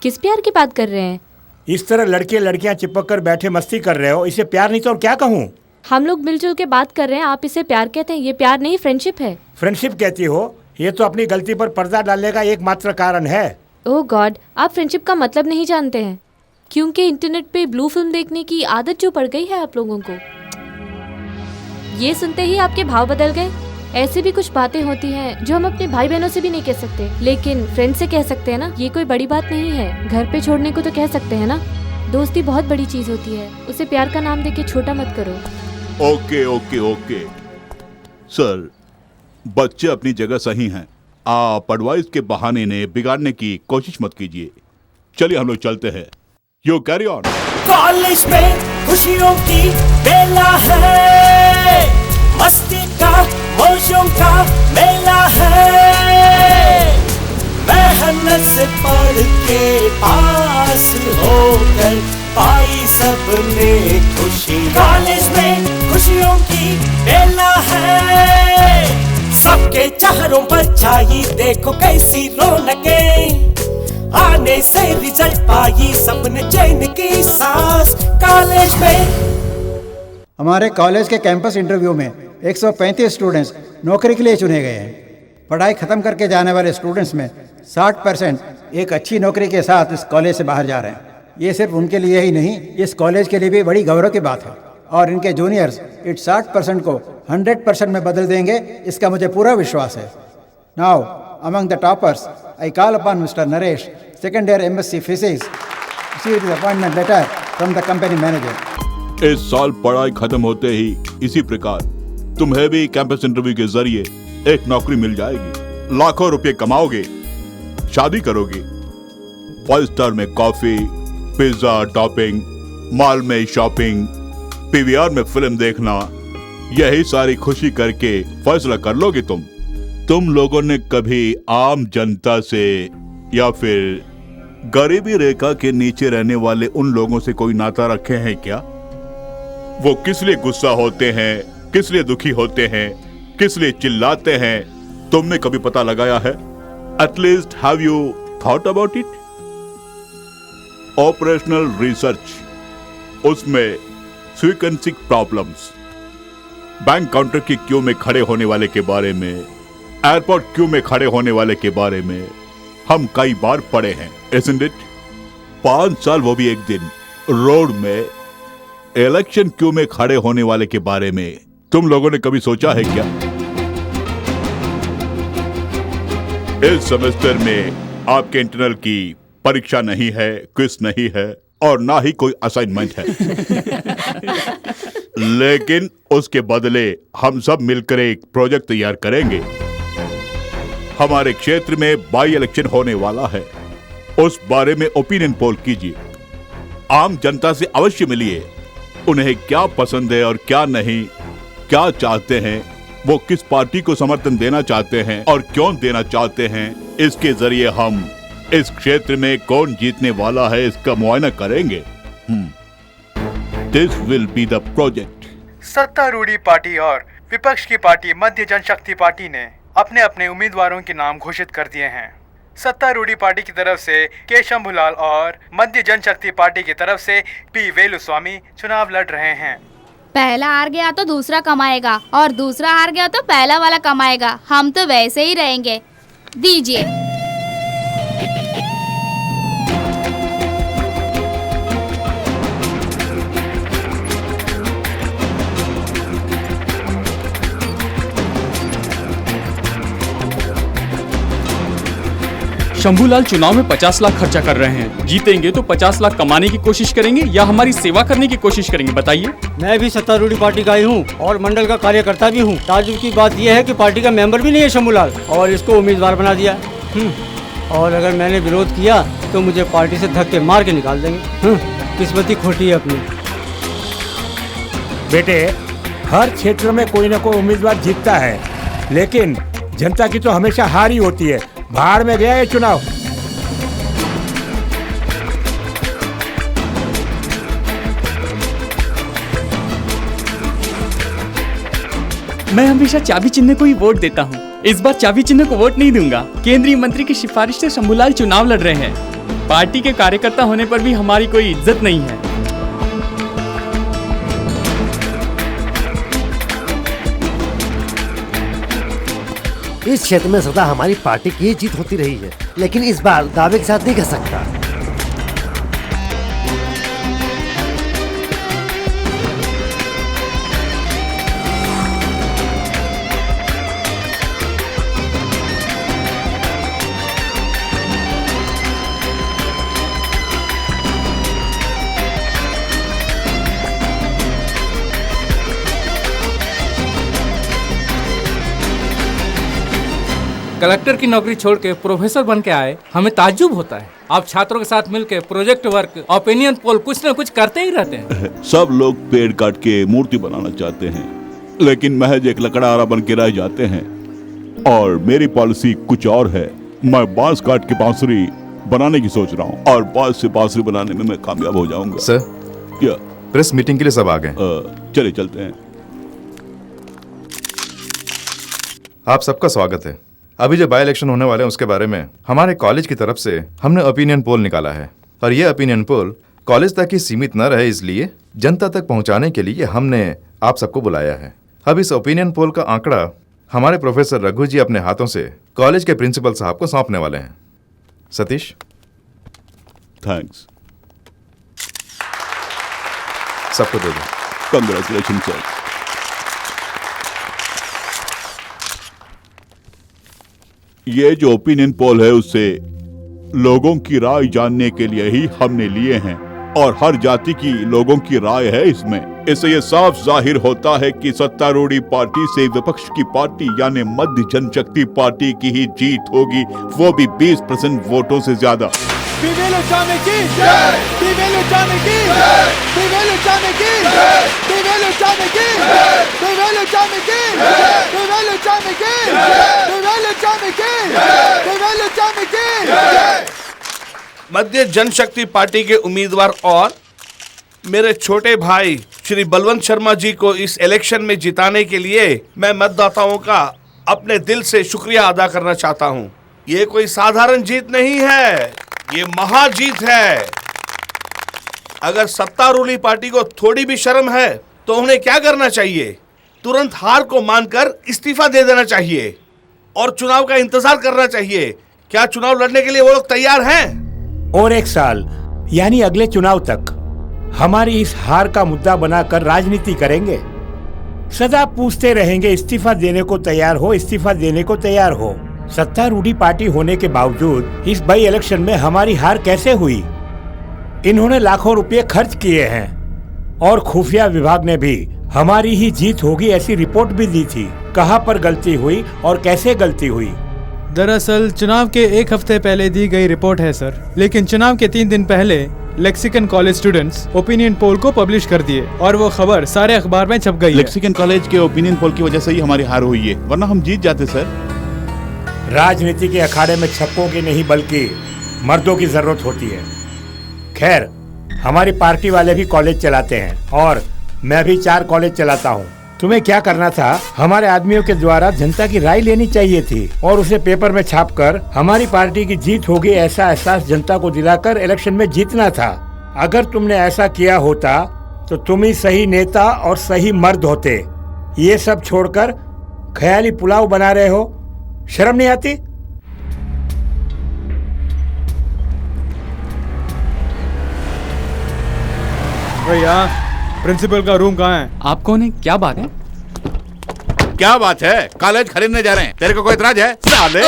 किस प्यार की बात कर रहे हैं? इस तरह लड़के लड़कियां चिपक कर बैठे मस्ती कर रहे हो, इसे प्यार नहीं तो और क्या कहूँ? हम लोग मिलजुल के बात कर रहे हैं, आप इसे प्यार कहते हैं? ये प्यार नहीं, फ्रेंडशिप है। फ्रेंडशिप कहती हो? ये तो अपनी गलती पर पर्दा डालने का एकमात्र कारण है। ओह गॉड, आप फ्रेंडशिप का मतलब नहीं जानते हैं, क्योंकि इंटरनेट पे ब्लू फिल्म देखने की आदत जो पड़ गई है आप लोगों को। ये सुनते ही आपके भाव बदल गए। ऐसे भी कुछ बातें होती हैं जो हम अपने भाई बहनों से भी नहीं कह सकते, लेकिन फ्रेंड से कह सकते हैं ना। ये कोई बड़ी बात नहीं है, घर पे छोड़ने को तो कह सकते हैं ना। दोस्ती बहुत बड़ी चीज होती है, उसे प्यार का नाम देके छोटा मत करो। ओके ओके ओके सर, बच्चे अपनी जगह सही हैं। आप एडवाइस के बहाने ने बिगाड़ने की कोशिश मत कीजिए। चलिए हम लोग चलते हैं। You carry on. कॉलेज में खुशियों की बेला है, मस्ती का मौजों का मेला है। मेहनत से पढ़ के पास होकर पाई सबने खुशी। कॉलेज में खुशियों की बेला है, सबके चेहरों पर छाई देखो कैसी रौनकें। आने से रिजल्ट पाई सबने चैन की सांस। कॉलेज में हमारे कॉलेज के कैंपस इंटरव्यू में 135 स्टूडेंट्स नौकरी के लिए चुने गए हैं। पढ़ाई खत्म करके जाने वाले स्टूडेंट्स में 60% एक अच्छी नौकरी के साथ इस कॉलेज से बाहर जा रहे हैं। ये सिर्फ उनके लिए ही नहीं, इस कॉलेज के लिए भी बड़ी गौरव की बात है। और इनके जूनियर्स इस 60% को 100% में बदल देंगे, इसका मुझे पूरा विश्वास है। Now among the toppers I call upon mister Naresh, second year MSc physics, received the appointment letter from the company manager. इस साल पढ़ाई खत्म होते ही इसी प्रकार तुम्हें भी कैंपस इंटरव्यू के जरिए एक नौकरी मिल जाएगी। लाखों रुपए कमाओगे, शादी करोगे, 5 स्टार में कॉफी, पिज्जा टॉपिंग, मॉल में शॉपिंग, PVR में फिल्म देखना, यही सारी खुशी करके फैसला कर लोगे तुम लोगों ने कभी आम जनता से या फिर गरीबी रेखा के नीचे रहने वाले उन लोगों से कोई नाता रखे हैं क्या? वो किस लिए गुस्सा होते हैं, किस लिए दुखी होते हैं, किस लिए चिल्लाते हैं, तुमने कभी पता लगाया है? At least have you thought about it? Operational research, उसमें सीक्वेंसिंग प्रॉब्लम्स, बैंक काउंटर की क्यू में खड़े होने वाले के बारे में, एयरपोर्ट क्यू में खड़े होने वाले के बारे में हम कई बार पढ़े हैं, isn't it? 5 साल वो भी एक दिन रोड में इलेक्शन क्यू में खड़े होने वाले के बारे में तुम लोगों ने कभी सोचा है क्या? इस सेमेस्टर में आपके इंटरनल की परीक्षा नहीं है, क्विज नहीं है और ना ही कोई असाइनमेंट है। लेकिन उसके बदले हम सब मिलकर एक प्रोजेक्ट तैयार करेंगे। हमारे क्षेत्र में बाई इलेक्शन होने वाला है, उस बारे में ओपिनियन पोल कीजिए। आम जनता से अवश्य मिलिए, उन्हें क्या पसंद है और क्या नहीं, क्या चाहते हैं, वो किस पार्टी को समर्थन देना चाहते हैं और क्यों देना चाहते हैं। इसके जरिए हम इस क्षेत्र में कौन जीतने वाला है इसका मुआयना करेंगे। This will be the project. सत्तारूढ़ी पार्टी और विपक्ष की पार्टी मध्य जनशक्ति पार्टी ने अपने अपने उम्मीदवारों के नाम घोषित कर दिए हैं। सत्तारूढ़ी पार्टी की तरफ से के शंभूलाल और मध्य जनशक्ति पार्टी की तरफ से पी वेलुस्वामी चुनाव लड़ रहे हैं। पहला हार गया तो दूसरा कमाएगा और दूसरा हार गया तो पहला वाला कमाएगा। हम तो वैसे ही रहेंगे। दीजिए। शंभूलाल चुनाव में 50 लाख खर्चा कर रहे हैं। जीतेंगे तो 50 लाख कमाने की कोशिश करेंगे या हमारी सेवा करने की कोशिश करेंगे, बताइए। मैं भी सत्तारूढ़ी पार्टी का ही हूँ और मंडल का कार्यकर्ता भी हूँ। ताजुब की बात यह है कि पार्टी का मेंबर भी नहीं है शंभूलाल और इसको उम्मीदवार बना दिया। और अगर मैंने विरोध किया तो मुझे पार्टी से धक्के मार के निकाल देंगे। किस्मत ही खोटी है अपनी। बेटे, हर क्षेत्र में कोई ना कोई उम्मीदवार जीतता है, लेकिन जनता की तो हमेशा हार ही होती है। भाड़ में गया ये चुनाव। मैं हमेशा चाबी चिन्ह को ही वोट देता हूँ। इस बार चाबी चिन्ह को वोट नहीं दूंगा। केंद्रीय मंत्री की सिफारिश से शंभूलाल चुनाव लड़ रहे हैं। पार्टी के कार्यकर्ता होने पर भी हमारी कोई इज्जत नहीं है। इस क्षेत्र में सदा हमारी पार्टी की ही जीत होती रही है, लेकिन इस बार दावे के साथ नहीं कह सकता। कलेक्टर की नौकरी छोड़ के प्रोफेसर बन के आए, हमें ताज्जुब होता है। आप छात्रों के साथ मिलकर प्रोजेक्ट वर्क, ओपिनियन पोल कुछ न कुछ करते ही रहते हैं। सब लोग पेड़ काट के मूर्ति बनाना चाहते हैं, लेकिन महज एक लकड़हारा बन के रह जाते हैं। और मेरी पॉलिसी कुछ और है। मैं बांस काट के बांसुरी बनाने की सोच रहा हूँ, और बांस से बांसुरी बनाने में मैं कामयाब हो जाऊंगा। सर, क्या प्रेस मीटिंग के लिए सब आ गए? चले चलते हैं। आप सबका स्वागत है। अभी जो बाय इलेक्शन होने वाले हैं उसके बारे में हमारे कॉलेज की तरफ से हमने ओपिनियन पोल निकाला है, और ये ओपिनियन पोल कॉलेज तक ही सीमित न रहे, इसलिए जनता तक पहुंचाने के लिए हमने आप सबको बुलाया है। अब इस ओपिनियन पोल का आंकड़ा हमारे प्रोफेसर रघु जी अपने हाथों से कॉलेज के प्रिंसिपल साहब को सौंपने वाले हैं। सतीश, थैंक्स। सबको दे दो। Congratulation sir. ये जो ओपिनियन पोल है उससे लोगों की राय जानने के लिए ही हमने लिए हैं, और हर जाति की लोगों की राय है इसमें। इससे ये साफ जाहिर होता है कि सत्तारूढ़ी पार्टी से विपक्ष की पार्टी यानी मध्य जनशक्ति पार्टी की ही जीत होगी, वो भी 20% वोटों से ज्यादा। मध्य जनशक्ति पार्टी के उम्मीदवार और मेरे छोटे भाई श्री बलवंत शर्मा जी को इस इलेक्शन में जिताने के लिए मैं मतदाताओं का अपने दिल से शुक्रिया अदा करना चाहता हूं। ये कोई साधारण जीत नहीं है, ये महाजीत है। अगर सत्तारूढ़ी पार्टी को थोड़ी भी शर्म है तो उन्हें क्या करना चाहिए? तुरंत हार को मानकर इस्तीफा दे देना चाहिए और चुनाव का इंतजार करना चाहिए। क्या चुनाव लड़ने के लिए वो लोग तैयार हैं? और एक साल यानी अगले चुनाव तक हमारी इस हार का मुद्दा बनाकर राजनीति करेंगे। सदा पूछते रहेंगे इस्तीफा देने को तैयार हो, इस्तीफा देने को तैयार हो। सत्तारूढ़ी पार्टी होने के बावजूद इस बाई इलेक्शन में हमारी हार कैसे हुई? इन्होंने लाखों रुपए खर्च किए हैं और खुफिया विभाग ने भी हमारी ही जीत होगी ऐसी रिपोर्ट भी दी थी। कहां पर गलती हुई और कैसे गलती हुई? दरअसल चुनाव के एक हफ्ते पहले दी गई रिपोर्ट है सर, लेकिन चुनाव के 3 दिन पहले lexicon college students opinion poll को पब्लिश कर दिए और वो खबर सारे अखबार में छप गई। लेक्सिकन कॉलेज के ओपिनियन पोल की वजह से ही हमारी हार हुई है, वरना हम जीत जाते सर। राजनीति के अखाड़े में छक्कों की नहीं बल्कि मर्दों की जरूरत होती है। खैर, हमारी पार्टी वाले भी कॉलेज चलाते हैं और मैं भी 4 कॉलेज चलाता हूँ। तुम्हें क्या करना था? हमारे आदमियों के द्वारा जनता की राय लेनी चाहिए थी और उसे पेपर में छापकर हमारी पार्टी की जीत होगी ऐसा एहसास जनता को दिलाकर इलेक्शन में जीतना था। अगर तुमने ऐसा किया होता तो तुम ही सही नेता और सही मर्द होते। ये सब छोड़कर ख्याली पुलाव बना रहे हो, शर्म नहीं आती? भैया, प्रिंसिपल का रूम कहाँ है? आप कौन है? क्या बात है? क्या बात है? कॉलेज खरीदने जा रहे हैं, तेरे को कोई इतराज है? साले!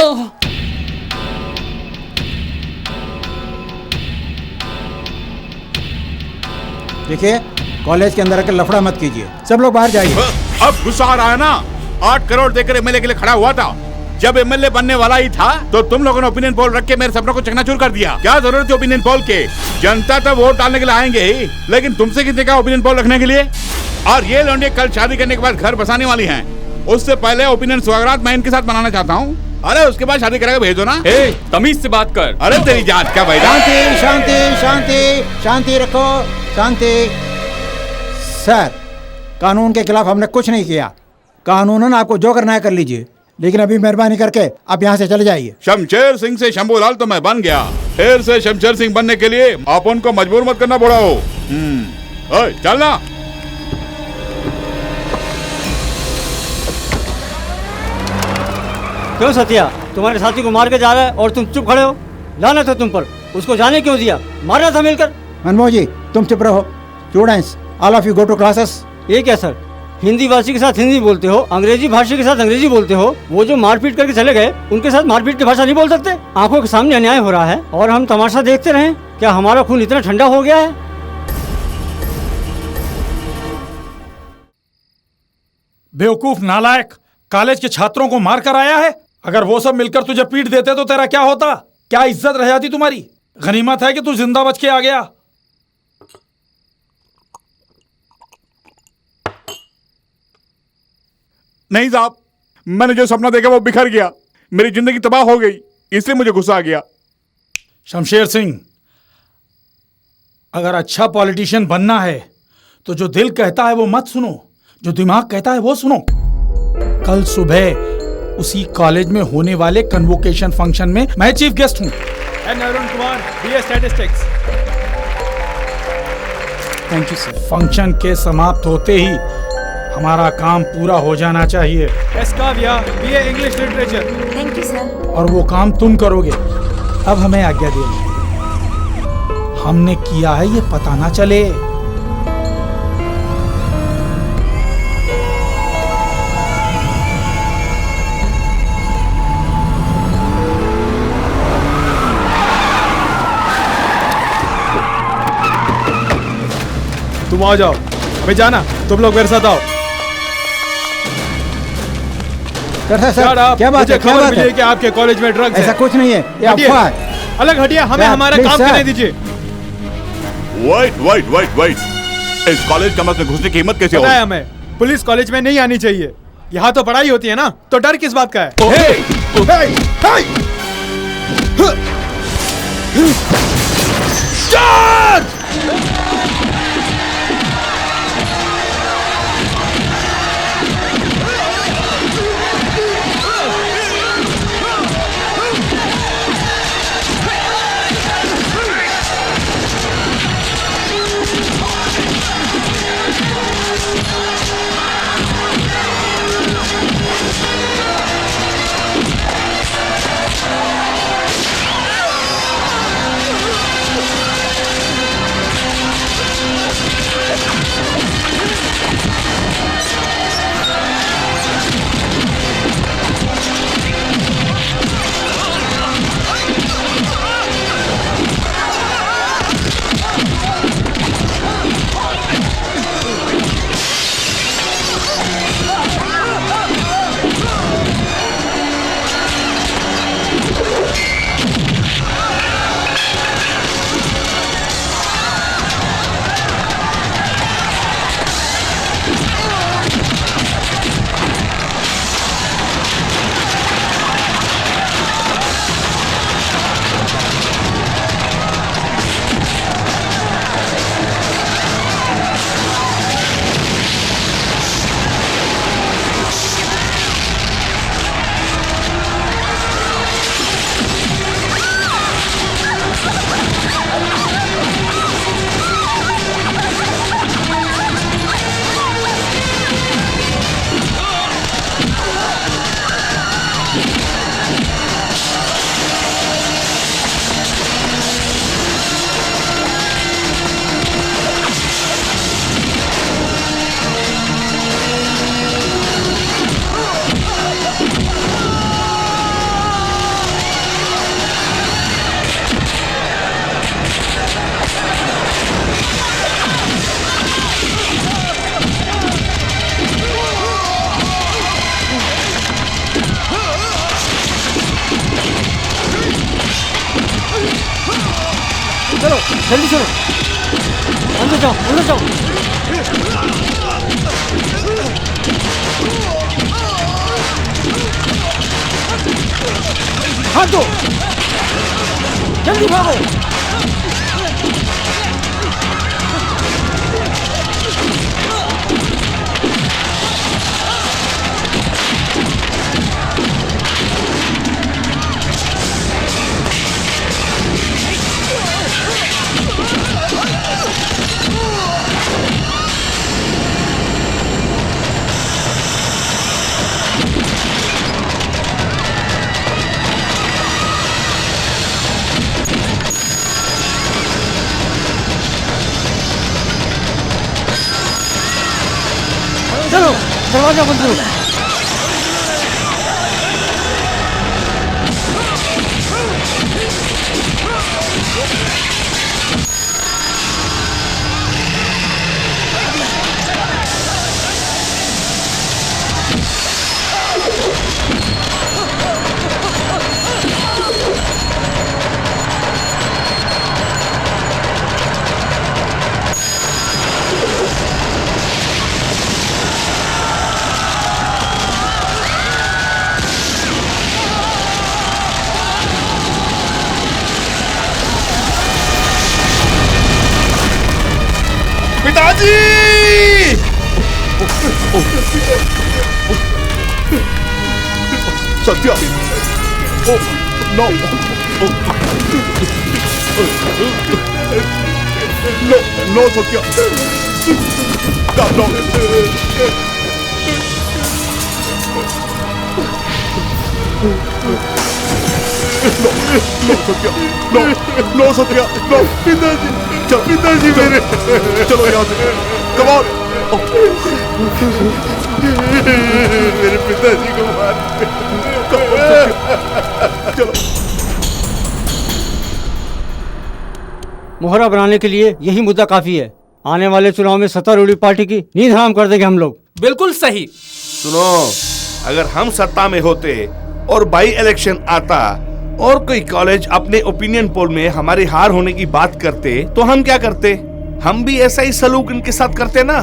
देखिए, कॉलेज के अंदर आकर लफड़ा मत कीजिए। सब लोग बाहर जाइए। अब गुस्सा आ रहा है ना? 8 करोड़ देकर एमएलए के लिए खड़ा हुआ था, जब एमएलए बनने वाला ही था तो तुम लोगों ने ओपिनियन पोल रख के मेरे सपनों को चकनाचूर कर दिया। क्या जरूरत है ओपिनियन पोल के? जनता तो वोट डालने के लिए आएंगे ही, लेकिन तुमसे कितने का ओपिनियन पोल रखने के लिए? और ये लौंडे कल शादी करने के बाद घर बसाने वाली हैं। उससे पहले ओपिनियन सुहागरात मैं इनके साथ बनाना चाहता हूँ। अरे उसके बाद शादी करेगा भेजो ना। तमीज से बात कर। अरे तेरी जात क्या भाई? शांति शांति शांति शांति रखो, शांति। सर, कानून के खिलाफ हमने कुछ नहीं किया। कानूनन आपको जो करना है कर लीजिए, लेकिन अभी मेहरबानी करके आप यहाँ से चले जाइए। शमशेर सिंह से शंभूलाल तो मैं बन गया, फिर से शमशेर सिंह बनने के लिए आप उनको मजबूर मत करना पड़ा हो। चलना। क्यों सत्या, तुम्हारे साथी को मार के जा रहा है और तुम चुप खड़े हो? लानत है तुम पर, उसको जाने क्यों दिया? मारना था मिलकर। मनमोहन जी तुम चुप रहो। Students all of you go to classes. ये क्या सर, हिंदी भाषी के साथ हिंदी बोलते हो, अंग्रेजी भाषी के साथ अंग्रेजी बोलते हो। वो जो मारपीट करके चले गए उनके साथ मारपीट की भाषा नहीं बोल सकते? आंखों के सामने अन्याय हो रहा है और हम तमाशा देखते रहे? क्या हमारा खून इतना ठंडा हो गया है? बेवकूफ नालायक, कॉलेज के छात्रों को मार कर आया है। अगर वो सब मिलकर तुझे पीट देते तो तेरा क्या होता? क्या इज्जत रह जाती तुम्हारी? गनीमत है कि तू जिंदा बच के आ गया। नहीं साहब, मैंने जो सपना देखा वो बिखर गया, मेरी जिंदगी तबाह हो गई, इसलिए मुझे गुस्सा आ गया। शमशेर सिंह, अगर अच्छा पॉलिटिशियन बनना है तो जो दिल कहता है वो मत सुनो, जो दिमाग कहता है वो सुनो। कल सुबह उसी कॉलेज में होने वाले कन्वोकेशन फंक्शन में मैं चीफ गेस्ट हूँ। Arun Kumar, BA statistics. Thank you sir. Function के समाप्त होते ही हमारा काम पूरा हो जाना चाहिए। S Kavya, BA English literature. Thank you sir. और वो काम तुम करोगे। अब हमें आज्ञा दे। हमने किया है ये पता ना चले। तुम आ जाओ, भाई जाना, तुम लोग मेरे साथ आओ। सर, क्या बात है? क्या खबर बात मिली है कि आपके कॉलेज में ड्रग्स ऐसा है। कुछ नहीं है, ये अफवाह है। अलग हटिए, हमें हमारा काम करने दीजिए। वेट, इस कॉलेज का मतलब घुसने की हिम्मत कैसे हो? पता है हमें, पुलिस कॉलेज में नहीं आनी चाहिए। यहाँ तो पढ़ाई होती है ना, तो डर किस बात का है? जल्दी चलो, अंदर जाओ, अंदर जाओ। हाथ दो, जल्दी भागो। चलो, दरवाजा बंद करो। पिताजी! Satya! No! No Satya! No! No Satya! No Satya! No! पिताजी! पिताजी मेरे! चलो यहाँ से! Come on! मेरे पिताजी को मार! चलो! मोहरा बनाने के लिए यही मुद्दा काफी है। आने वाले चुनाव में सत्तारूढ़ी पार्टी की नींद हराम कर देंगे हम लोग। बिल्कुल सही। सुनो, अगर हम सत्ता में होते और बाई इलेक्शन आता और कोई कॉलेज अपने ओपिनियन पोल में हमारी हार होने की बात करते तो हम क्या करते? हम भी ऐसा ही सलूक इनके साथ करते ना।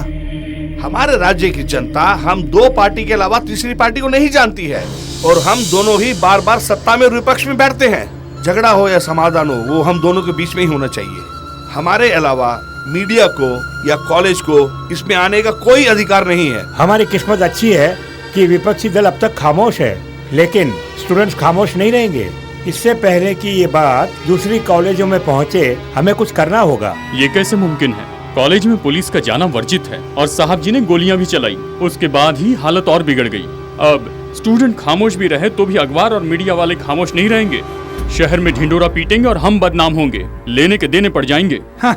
हमारे राज्य की जनता हम दो पार्टी के अलावा तीसरी पार्टी को नहीं जानती है और हम दोनों ही बार बार सत्ता में और विपक्ष में बैठते हैं। झगड़ा हो या समाधान हो, वो हम दोनों के बीच में ही होना चाहिए। हमारे अलावा मीडिया को या कॉलेज को इसमें आने का कोई अधिकार नहीं है। हमारी किस्मत अच्छी है कि विपक्षी दल अब तक खामोश है, लेकिन स्टूडेंट्स खामोश नहीं रहेंगे। इससे पहले कि ये बात दूसरी कॉलेजों में पहुंचे, हमें कुछ करना होगा। ये कैसे मुमकिन है? कॉलेज में पुलिस का जाना वर्जित है और साहब जी ने गोलियां भी चलाई। उसके बाद ही हालत और बिगड़ गई। अब स्टूडेंट खामोश भी रहे तो भी अखबार और मीडिया वाले खामोश नहीं रहेंगे। शहर में ढिंडोरा पीटेंगे और हम बदनाम होंगे, लेने के देने पड़ जाएंगे। हाँ,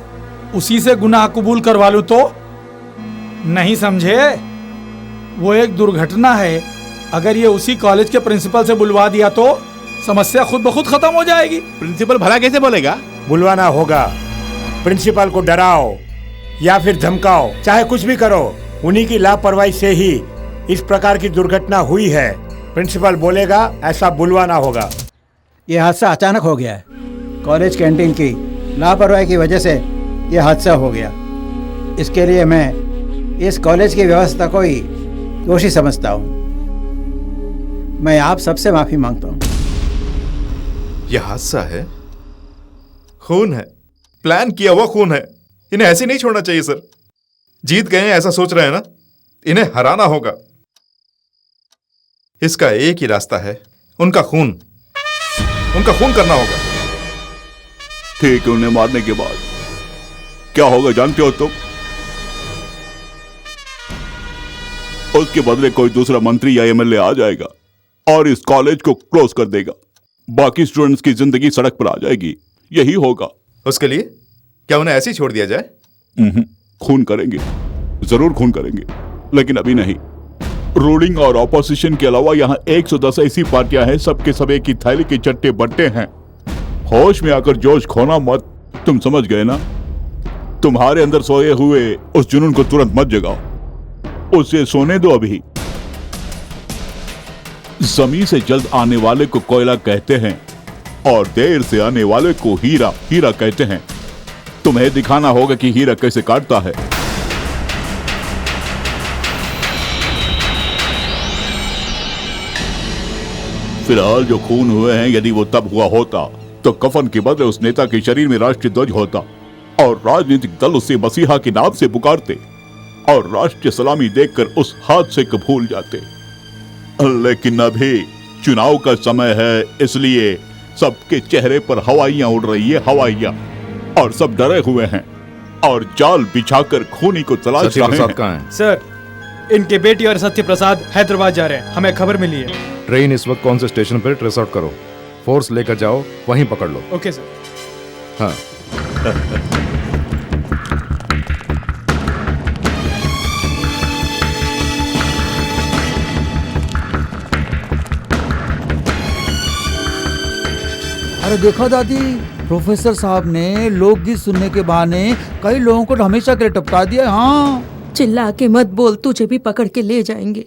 उसी से गुनाह कबूल करवा लूं तो नहीं समझे? वो एक दुर्घटना है। अगर ये उसी कॉलेज के प्रिंसिपल से बुलवा दिया तो समस्या खुद ब खुद खत्म हो जाएगी। प्रिंसिपल भला कैसे बोलेगा? बुलवाना होगा। प्रिंसिपल को डराओ या फिर धमकाओ, चाहे कुछ भी करो। उन्हीं की लापरवाही से ही इस प्रकार की दुर्घटना हुई है। प्रिंसिपल बोलेगा, ऐसा बुलवाना होगा। ये हादसा अचानक हो गया है। कॉलेज कैंटीन की लापरवाही की वजह से ये हादसा हो गया। इसके लिए मैं इस कॉलेज की व्यवस्था को ही दोषी समझता हूँ। मैं आप सबसे माफी मांगता हूँ। यह हादसा है, खून है, प्लान किया हुआ खून है। इन्हें ऐसे नहीं छोड़ना चाहिए सर। जीत गए हैं ऐसा सोच रहे हैं ना, इन्हें हराना होगा। इसका एक ही रास्ता है, उनका खून करना होगा। ठीक है, उन्हें मारने के बाद क्या होगा जानते हो तुम? उसके बदले कोई दूसरा मंत्री या एमएलए आ जाएगा और इस कॉलेज को क्लोज कर देगा। बाकी स्टूडेंट्स की जिंदगी सड़क पर आ जाएगी। यही होगा। उसके लिए क्या उन्हें ऐसे ही छोड़ दिया जाए? खून करेंगे, जरूर खून करेंगे, लेकिन अभी नहीं। रूलिंग और ऑपोजिशन के अलावा यहाँ 110 ऐसी पार्टियां हैं, सबके सब एक ही थैली के चट्टे बट्टे हैं। होश में आकर जोश खोना मत। तुम समझ गए ना? तुम्हारे अंदर सोए हुए उस जुनून को तुरंत मत जगाओ, उसे सोने दो अभी। जमीन से जल्द आने वाले को कोयला कहते हैं और देर से आने वाले को हीरा कहते हैं। तुम्हें दिखाना होगा कि हीरा कैसे काटता है। फिलहाल जो खून हुए हैं, यदि वो तब हुआ होता तो कफन के बदले उस नेता के शरीर में राष्ट्रीय ध्वज होता और राजनीतिक दल उसे मसीहा के नाम से पुकारते और राष्ट्रीय सलामी देकर उस हादसे को भूल जाते। लेकिन अभी चुनाव का समय है, इसलिए सबके चेहरे पर हवाइयां उड़ रही है, हवाइयां, और सब डरे हुए हैं और जाल बिछाकर खूनी को तलाश रहे हैं। सर, इनके बेटी और सत्य प्रसाद हैदराबाद जा रहे हैं, हमें खबर मिली है। ट्रेन इस वक्त कौन से स्टेशन पर ट्रेस आउट करो, फोर्स लेकर जाओ, वहीं पकड़ लो। Okay sir. हाँ। अरे देखो दादी, प्रोफेसर साहब ने लोकगीत सुनने के बहाने कई लोगों को हमेशा के लिए टपका दिया। हाँ, चिल्ला के मत बोल, तुझे भी पकड़ के ले जाएंगे।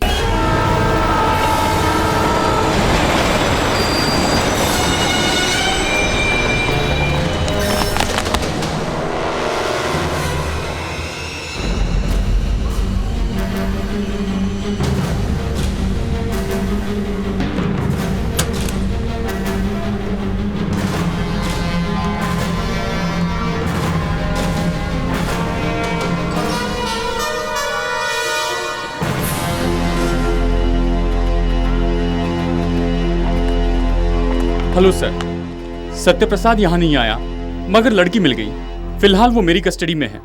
हेलो सर, सत्यप्रसाद यहाँ नहीं आया, मगर लड़की मिल गई। फिलहाल वो मेरी कस्टडी में है।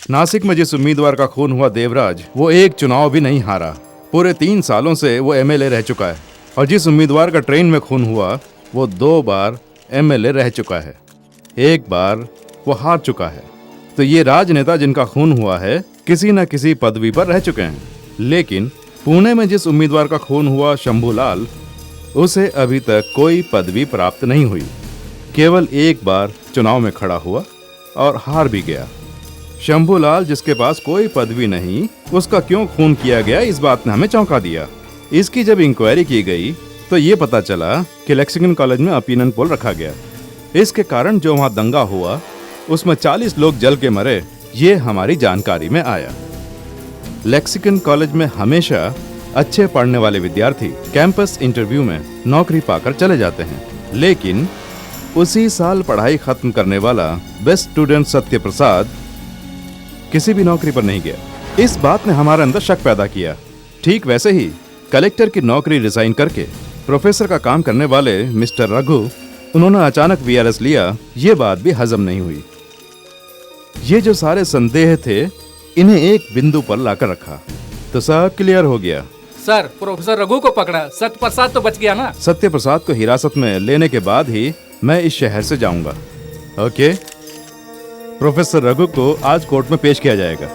नासिक में जिस उम्मीदवार का खून हुआ देवराज, वो एक चुनाव भी नहीं हारा। पूरे 3 सालों से वो एमएलए रह चुका है। और जिस उम्मीदवार का ट्रेन में खून हुआ, वो 2 बार एमएलए रह चुका है, 1 बार वो हार चुका है। तो ये राजनेता जिनका खून हुआ है, किसी न किसी पदवी पर रह चुके हैं। लेकिन पुणे में जिस उम्मीदवार का खून हुआ, शंभूलाल, उसे अभी तक कोई पदवी प्राप्त नहीं हुई। केवल 1 बार चुनाव में खड़ा हुआ और हार भी गया। शंभूलाल, जिसके पास कोई पदवी नहीं, उसका क्यों खून किया गया, इस बात ने हमें चौंका दिया। इसकी जब इंक्वायरी की गई तो ये पता चला कि लेक्सिंगटन कॉलेज में ओपिनियन पोल रखा गया। इसके कारण जो वहाँ दंगा हुआ, उसमें 40 लोग जल के मरे, ये हमारी जानकारी में आया। लेक्सिंगटन कॉलेज में हमेशा अच्छे पढ़ने वाले विद्यार्थी कैंपस इंटरव्यू में नौकरी पाकर चले जाते हैं, लेकिन उसी साल पढ़ाई खत्म करने वाला बेस्ट स्टूडेंट सत्य प्रसाद किसी भी नौकरी पर नहीं गया। इस बात ने हमारे अंदर शक पैदा किया। ठीक वैसे ही कलेक्टर की नौकरी रिजाइन करके प्रोफेसर का काम करने वाले मिस्टर रघु, उन्होंने अचानक वीआरएस लिया। ये बात भी हजम नहीं हुई। ये जो सारे संदेह थे, इन्हें एक बिंदु पर लाकर रखा तो सब क्लियर हो गया। सर, प्रोफेसर रघु को पकड़ा, सत्य प्रसाद तो बच गया ना। सत्य प्रसाद को हिरासत में लेने के बाद ही मैं इस शहर से जाऊंगा। ओके, प्रोफेसर रघु को आज कोर्ट में पेश किया जाएगा।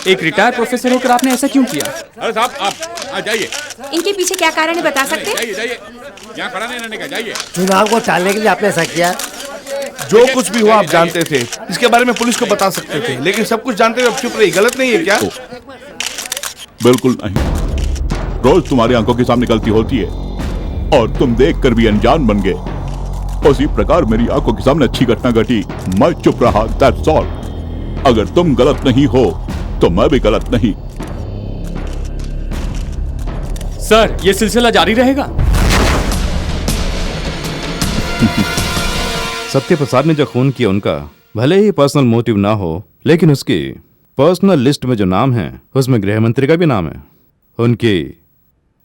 एक रिटायर्ड प्रोफेसर होकर आपने ऐसा क्यों किया? अरे साहब, आप जाइए। इनके पीछे क्या कारण है, बता सकते? जाइए, यहाँ खड़ा नहीं रहने का, जाइए। चुनाव को टालने के लिए आपने ऐसा किया? जो कुछ भी हुआ आप जानते थे, इसके बारे में पुलिस को बता सकते थे, लेकिन सब कुछ जानते हुए अब चुप रही, गलत नहीं है क्या? बिल्कुल नहीं। रोज तुम्हारी आंखों के सामने गलती होती है और तुम देखकर भी अनजान बन गए। उसी प्रकार मेरी आंखों के सामने अच्छी घटना घटी, मैं चुप रहा, दैट्स ऑल। अगर तुम गलत नहीं हो तो मैं भी गलत नहीं। सर, ये सिलसिला जारी रहेगा। सत्य प्रसाद ने जो खून किया, उनका भले ही पर्सनल मोटिव ना हो, लेकिन उसकी पर्सनल लिस्ट में जो नाम है, उसमें गृह मंत्री का भी नाम है। उनकी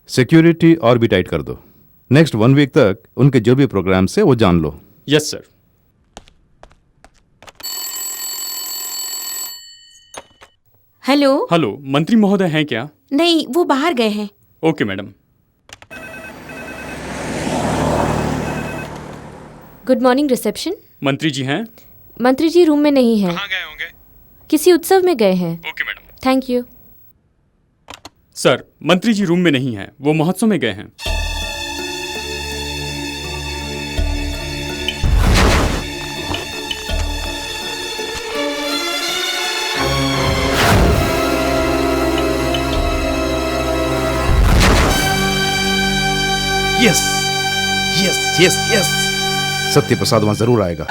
सिक्योरिटी और भी टाइट कर दो। नेक्स्ट 1 वीक तक उनके जो भी प्रोग्राम से वो जान लो। Yes sir. हेलो। हेलो, मंत्री महोदय हैं क्या? नहीं, वो बाहर गए हैं। Okay madam. Good morning reception. मंत्री जी हैं? मंत्री जी रूम में नहीं हैं। कहाँ गए होंगे? किसी उत्सव में गए हैं। Okay madam. Thank you. Sir, मंत्री जी रूम में नहीं हैं, वो महोत्सव में गए हैं। यस यस यस यस, सत्य प्रसाद वहां जरूर आएगा।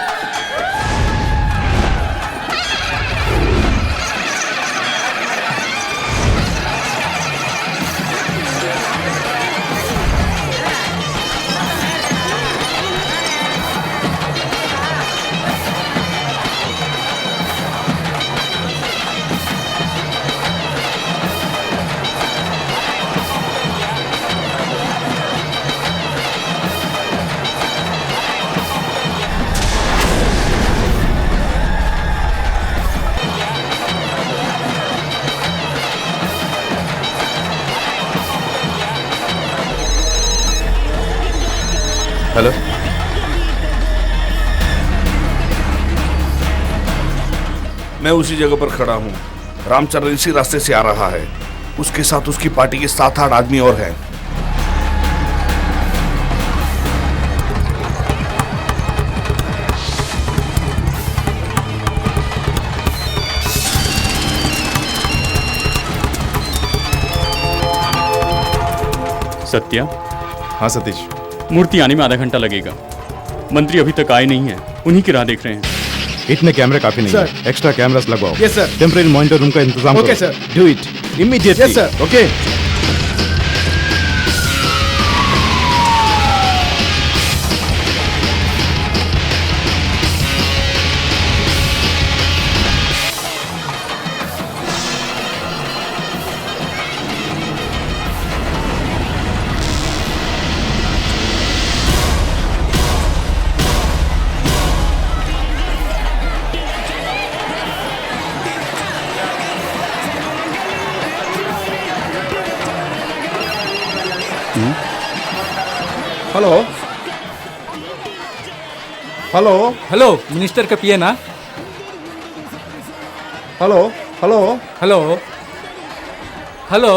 हेलो, मैं उसी जगह पर खड़ा हूँ। रामचंद्र इसी रास्ते से आ रहा है। उसके साथ उसकी पार्टी के 7-8 आदमी और हैं। सत्या। हाँ सतीश। मूर्ति आने में आधा घंटा लगेगा। मंत्री अभी तक आए नहीं हैं, उन्हीं की राह देख रहे हैं। इतने कैमरे काफी नहीं सर। है, एक्स्ट्रा कैमरास लगवाओ। Yes sir. Temporary monitor room का इंतजाम ओके करो। Sir. Do it immediately. Yes sir. Okay. Hello hello hello, minister का पीए ना? Hello hello hello hello.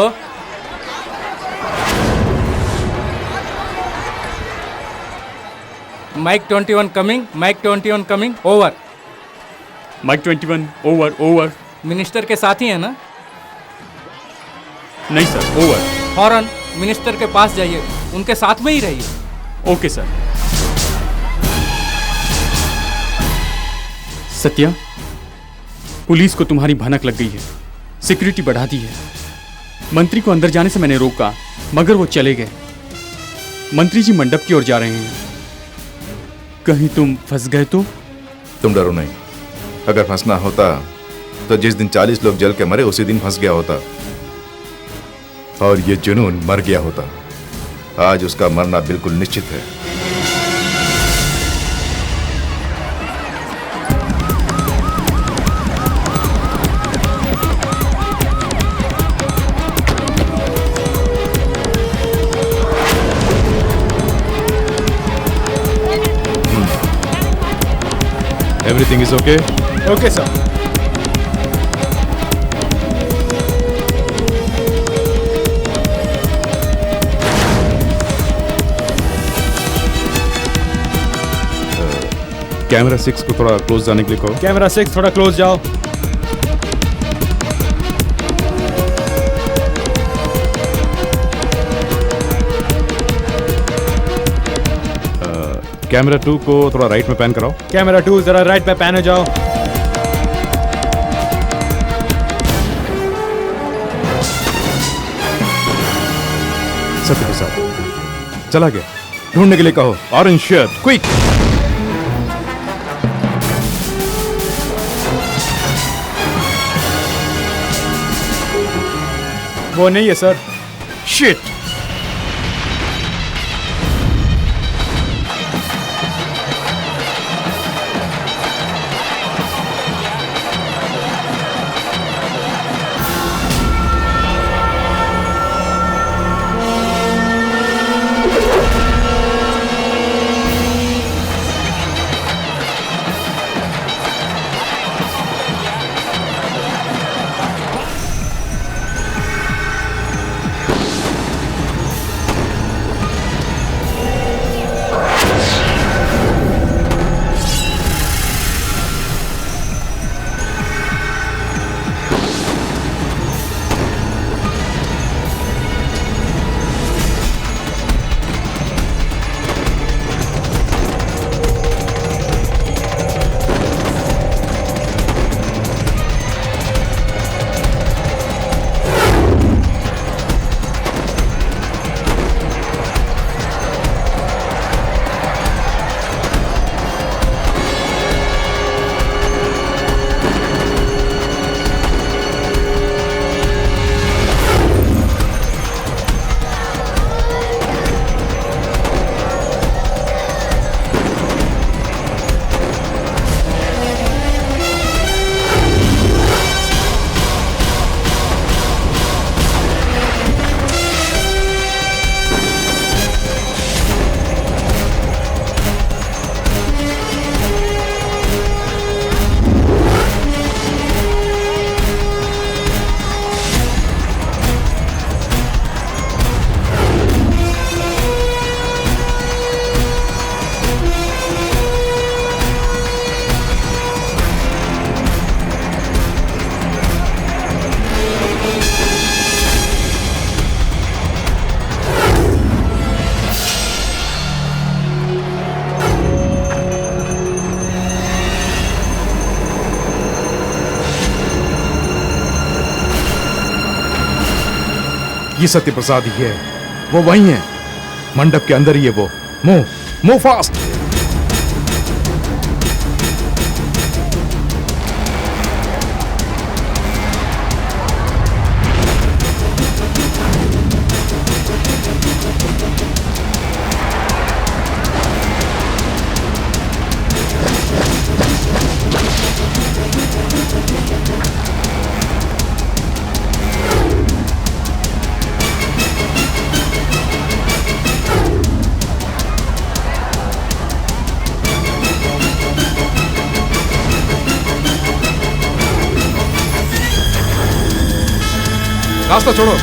Mike 21 coming, mike 21 coming, over. Mike 21 over over. Minister के साथ ही है ना? नहीं सर, ओवर। फौरन मिनिस्टर के पास जाइए, उनके साथ में ही रहिए। Okay sir. सत्या, पुलिस को तुम्हारी भनक लग गई है, सिक्योरिटी बढ़ा दी है। मंत्री को अंदर जाने से मैंने रोका, मगर वो चले गए। मंत्री जी मंडप की ओर जा रहे हैं। कहीं तुम फंस गए तो? तुम डरो नहीं। अगर फंसना होता तो जिस दिन 40 लोग जल के मरे उसी दिन फंस गया होता, और ये जुनून मर गया होता। आज उसका मरना बिल्कुल निश्चित है। Everything is okay? Okay sir. Camera 6 को थोड़ा क्लोज जाने के लिए कहो। कैमरा 6 थोड़ा क्लोज जाओ। कैमरा 2 को थोड़ा राइट में पैन कराओ। कैमरा 2 जरा राइट पे पैन हो जाओ। सत्य प्रसाद चला गया। ढूंढने के लिए कहो। Orange shirt, quick. वो नहीं है सर। शिट। ये सत्य प्रसाद ही है, वो वही है, मंडप के अंदर ही है वो। Move fast. रास्ता छोड़ो।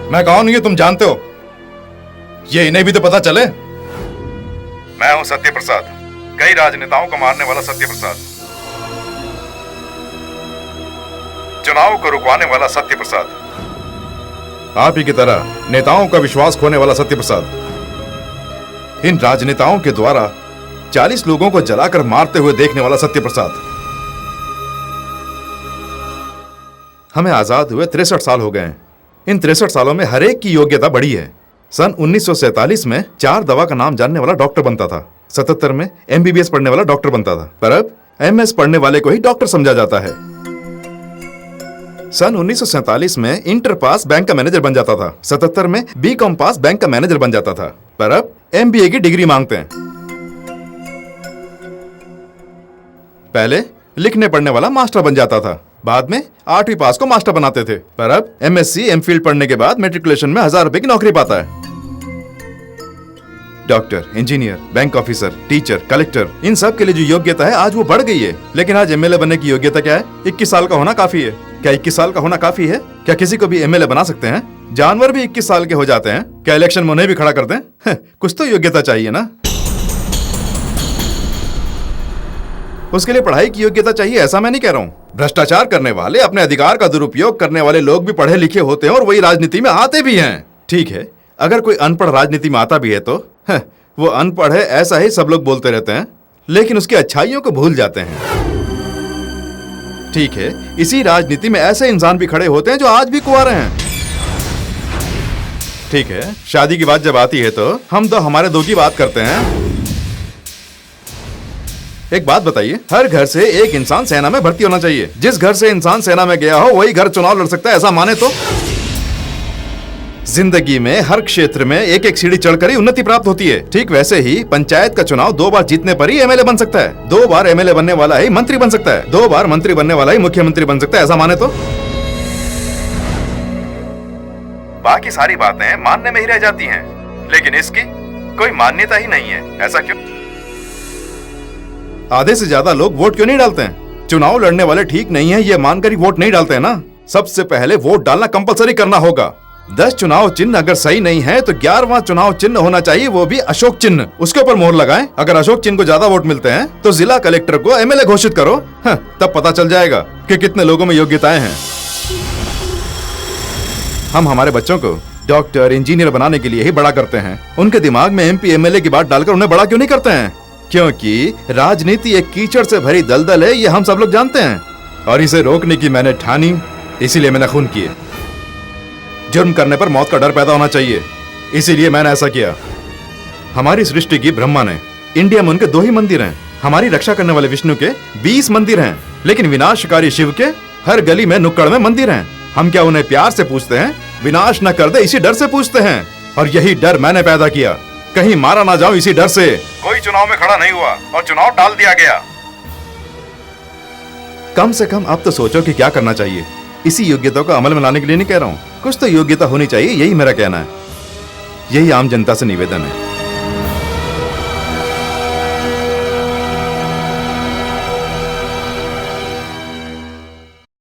मैं कौन हूं ये तुम जानते हो? ये इन्हें भी तो पता चले। मैं हूं सत्य प्रसाद, कई राजनेताओं को मारने वाला सत्य प्रसाद, चुनाव को रुकवाने वाला सत्य प्रसाद, आप ही की तरह नेताओं का विश्वास खोने वाला सत्य प्रसाद, इन राजनेताओं के द्वारा 40 लोगों को जलाकर मारते हुए देखने वाला सत्य प्रसाद। हमें आजाद हुए 63 साल हो गए हैं। इन 63 सालों में हर एक की योग्यता बढ़ी है। सन 1947 में 4 दवा का नाम जानने वाला डॉक्टर बनता था, 77 में MBBS पढ़ने वाला डॉक्टर बनता था, पर अब MS पढ़ने वाले को ही डॉक्टर समझा जाता है। सन 1947 में इंटर पास बैंक का मैनेजर बन जाता था, 77 में BCom पास बैंक का मैनेजर बन जाता था, पर अब MBA की डिग्री मांगते हैं। पहले लिखने पढ़ने वाला मास्टर बन जाता था, बाद में 8वीं पास को मास्टर बनाते थे, पर अब MSc MPhil पढ़ने के बाद मैट्रिकुलेशन में 1000 रुपए की नौकरी पाता है। Doctor, engineer, bank officer, teacher, collector, इन सब के लिए जो योग्यता है आज वो बढ़ गई है। लेकिन आज MLA बनने की योग्यता क्या है? 21 साल का होना काफी है। क्या 21 साल का होना काफी है? क्या किसी को भी MLA बना सकते हैं? जानवर भी 21 साल के हो जाते हैं। क्या इलेक्शन में उन्हें भी खड़ा कर दें? कुछ तो योग्यता चाहिए ना। उसके लिए पढ़ाई की योग्यता चाहिए, ऐसा मैं नहीं कह रहा हूँ। भ्रष्टाचार करने वाले, अपने अधिकार का दुरुपयोग करने वाले लोग भी पढ़े लिखे होते हैं और वही राजनीति में आते भी हैं। ठीक है, अगर कोई अनपढ़ राजनीति में आता भी है तो वो अनपढ़ है ऐसा ही सब लोग बोलते रहते हैं, लेकिन उसकी अच्छाइयों को भूल जाते हैं। ठीक है, इसी राजनीति में ऐसे इंसान भी खड़े होते हैं जो आज भी कुंवारे हैं। ठीक है, शादी की बात जब आती है तो हम तो हमारे दो की बात करते हैं। एक बात बताइए, हर घर से एक इंसान सेना में भर्ती होना चाहिए। जिस घर से इंसान सेना में गया हो वही घर चुनाव लड़ सकता है, ऐसा माने तो। जिंदगी में हर क्षेत्र में एक एक सीढ़ी चढ़कर ही उन्नति प्राप्त होती है। ठीक वैसे ही पंचायत का चुनाव 2 बार जीतने पर ही MLA बन सकता है, 2 बार MLA बनने वाला ही मंत्री बन सकता है, 2 बार मंत्री बनने वाला ही मुख्यमंत्री बन सकता है, ऐसा माने तो। बाकी सारी बातें मानने में ही रह जाती हैं, लेकिन इसकी कोई मान्यता ही नहीं है। ऐसा क्यों? आधे से ज्यादा लोग वोट क्यों नहीं डालते हैं? चुनाव लड़ने वाले ठीक नहीं है ये मानकर ही वोट नहीं डालते हैं ना। सबसे पहले वोट डालना कंपलसरी करना होगा। 10 चुनाव चिन्ह अगर सही नहीं है तो 11वां चुनाव चिन्ह होना चाहिए, वो भी अशोक चिन्ह। उसके ऊपर मोहर लगाएं। अगर अशोक चिन्ह को ज्यादा वोट मिलते हैं तो जिला कलेक्टर को MLA घोषित करो। तब पता चल जाएगा कि कितने लोगों में योग्यताएं हैं। हम हमारे बच्चों को डॉक्टर, इंजीनियर बनाने के लिए ही बड़ा करते हैं। उनके दिमाग में MP MLA की बात डालकर उन्हें बड़ा क्यों नहीं करते हैं? क्योंकि राजनीति एक कीचड़ से भरी दलदल है, ये हम सब लोग जानते हैं। और इसे रोकने की मैंने ठानी, इसीलिए मैंने खून किए। जुर्म करने पर मौत का डर पैदा होना चाहिए, इसीलिए मैंने ऐसा किया। हमारी सृष्टि की ब्रह्मा ने, इंडिया में उनके 2 ही मंदिर हैं। हमारी रक्षा करने वाले विष्णु के 20 मंदिर हैं, लेकिन विनाशकारी शिव के हर गली में नुक्कड़ में मंदिर हैं। हम क्या उन्हें प्यार से पूछते हैं? विनाश न कर दे इसी डर से पूछते हैं। और यही डर मैंने पैदा किया, कहीं मारा ना जाऊं इसी डर से। कोई चुनाव में खड़ा नहीं हुआ और चुनाव टाल दिया गया। कम से कम अब तो सोचो कि क्या करना चाहिए। इसी योग्यता को अमल में लाने के लिए नहीं कह रहा हूं, कुछ तो योग्यता होनी चाहिए, यही मेरा कहना है। यही आम जनता से निवेदन है।